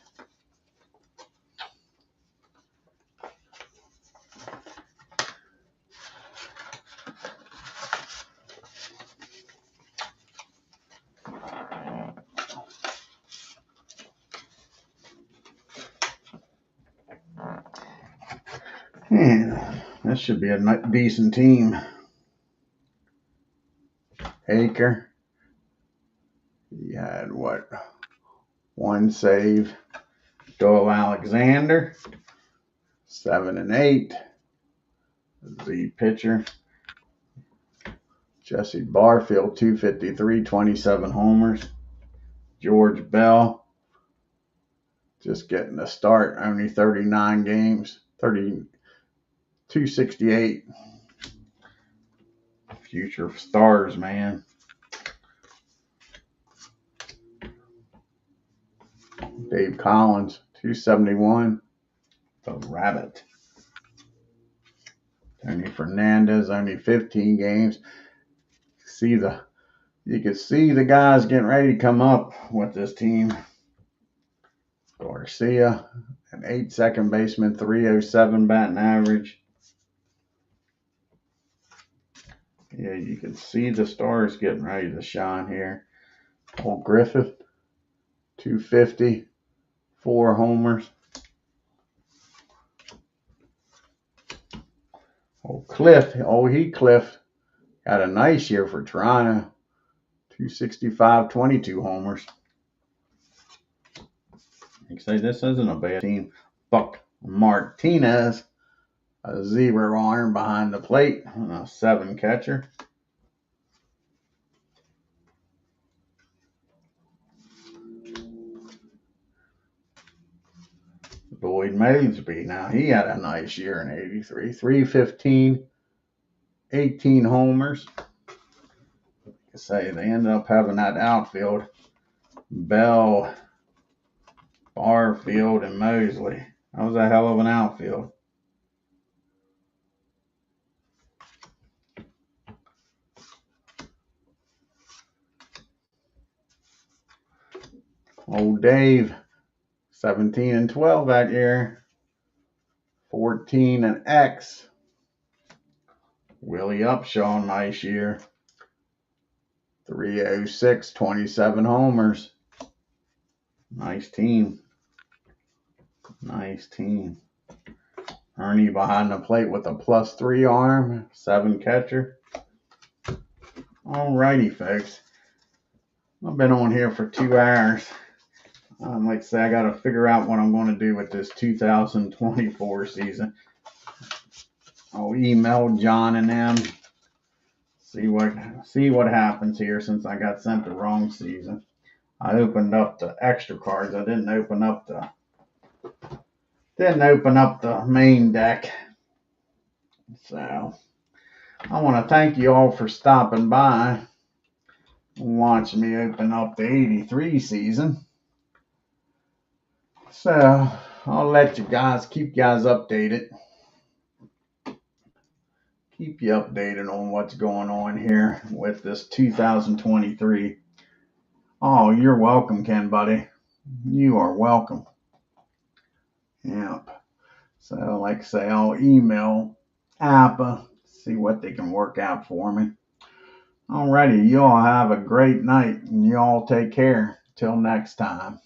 S1: And this should be a decent team. Haker, he had what? 1 save. Doyle Alexander, 7 and 8. The pitcher. Jesse Barfield, 253, 27 homers. George Bell, just getting a start, only 39 games, 268. Future stars, man. Dave Collins, 271. The Rabbit. Tony Fernandez, only 15 games. You can see the guys getting ready to come up with this team. Garcia, an 8 second baseman, 307 batting average. Yeah, you can see the stars getting ready to shine here. Old Griffith, 250, 4 homers. Cliff had a nice year for Toronto. 265, 22 homers. You say this isn't a bad team. Buck Martinez, a 0 arm behind the plate, and a 7 catcher. Lloyd Moseby, now he had a nice year in 83. 315, 18 homers. Like I say, they ended up having that outfield. Bell, Barfield, and Mosley. That was a hell of an outfield. Old Dave, 17 and 12 that year. 14 and X. Willie Upshaw, nice year. 306, 27 homers. Nice team. Nice team. Ernie behind the plate with a +3 arm, 7 catcher. Alrighty, folks. I've been on here for 2 hours. Like I say, I got to figure out what I'm going to do with this 2024 season. I'll email John and them. See what happens here since I got sent the wrong season. I opened up the extra cards. I didn't open up the main deck. So I want to thank you all for stopping by and watching me open up the 83 season. So I'll let you guys keep updated. Keep you updated on what's going on here with this 2023. Oh, you're welcome, Ken Buddy. You are welcome. Yep. So, like I say, I'll email Apba, see what they can work out for me. Alrighty, you all have a great night, and you all take care. Till next time.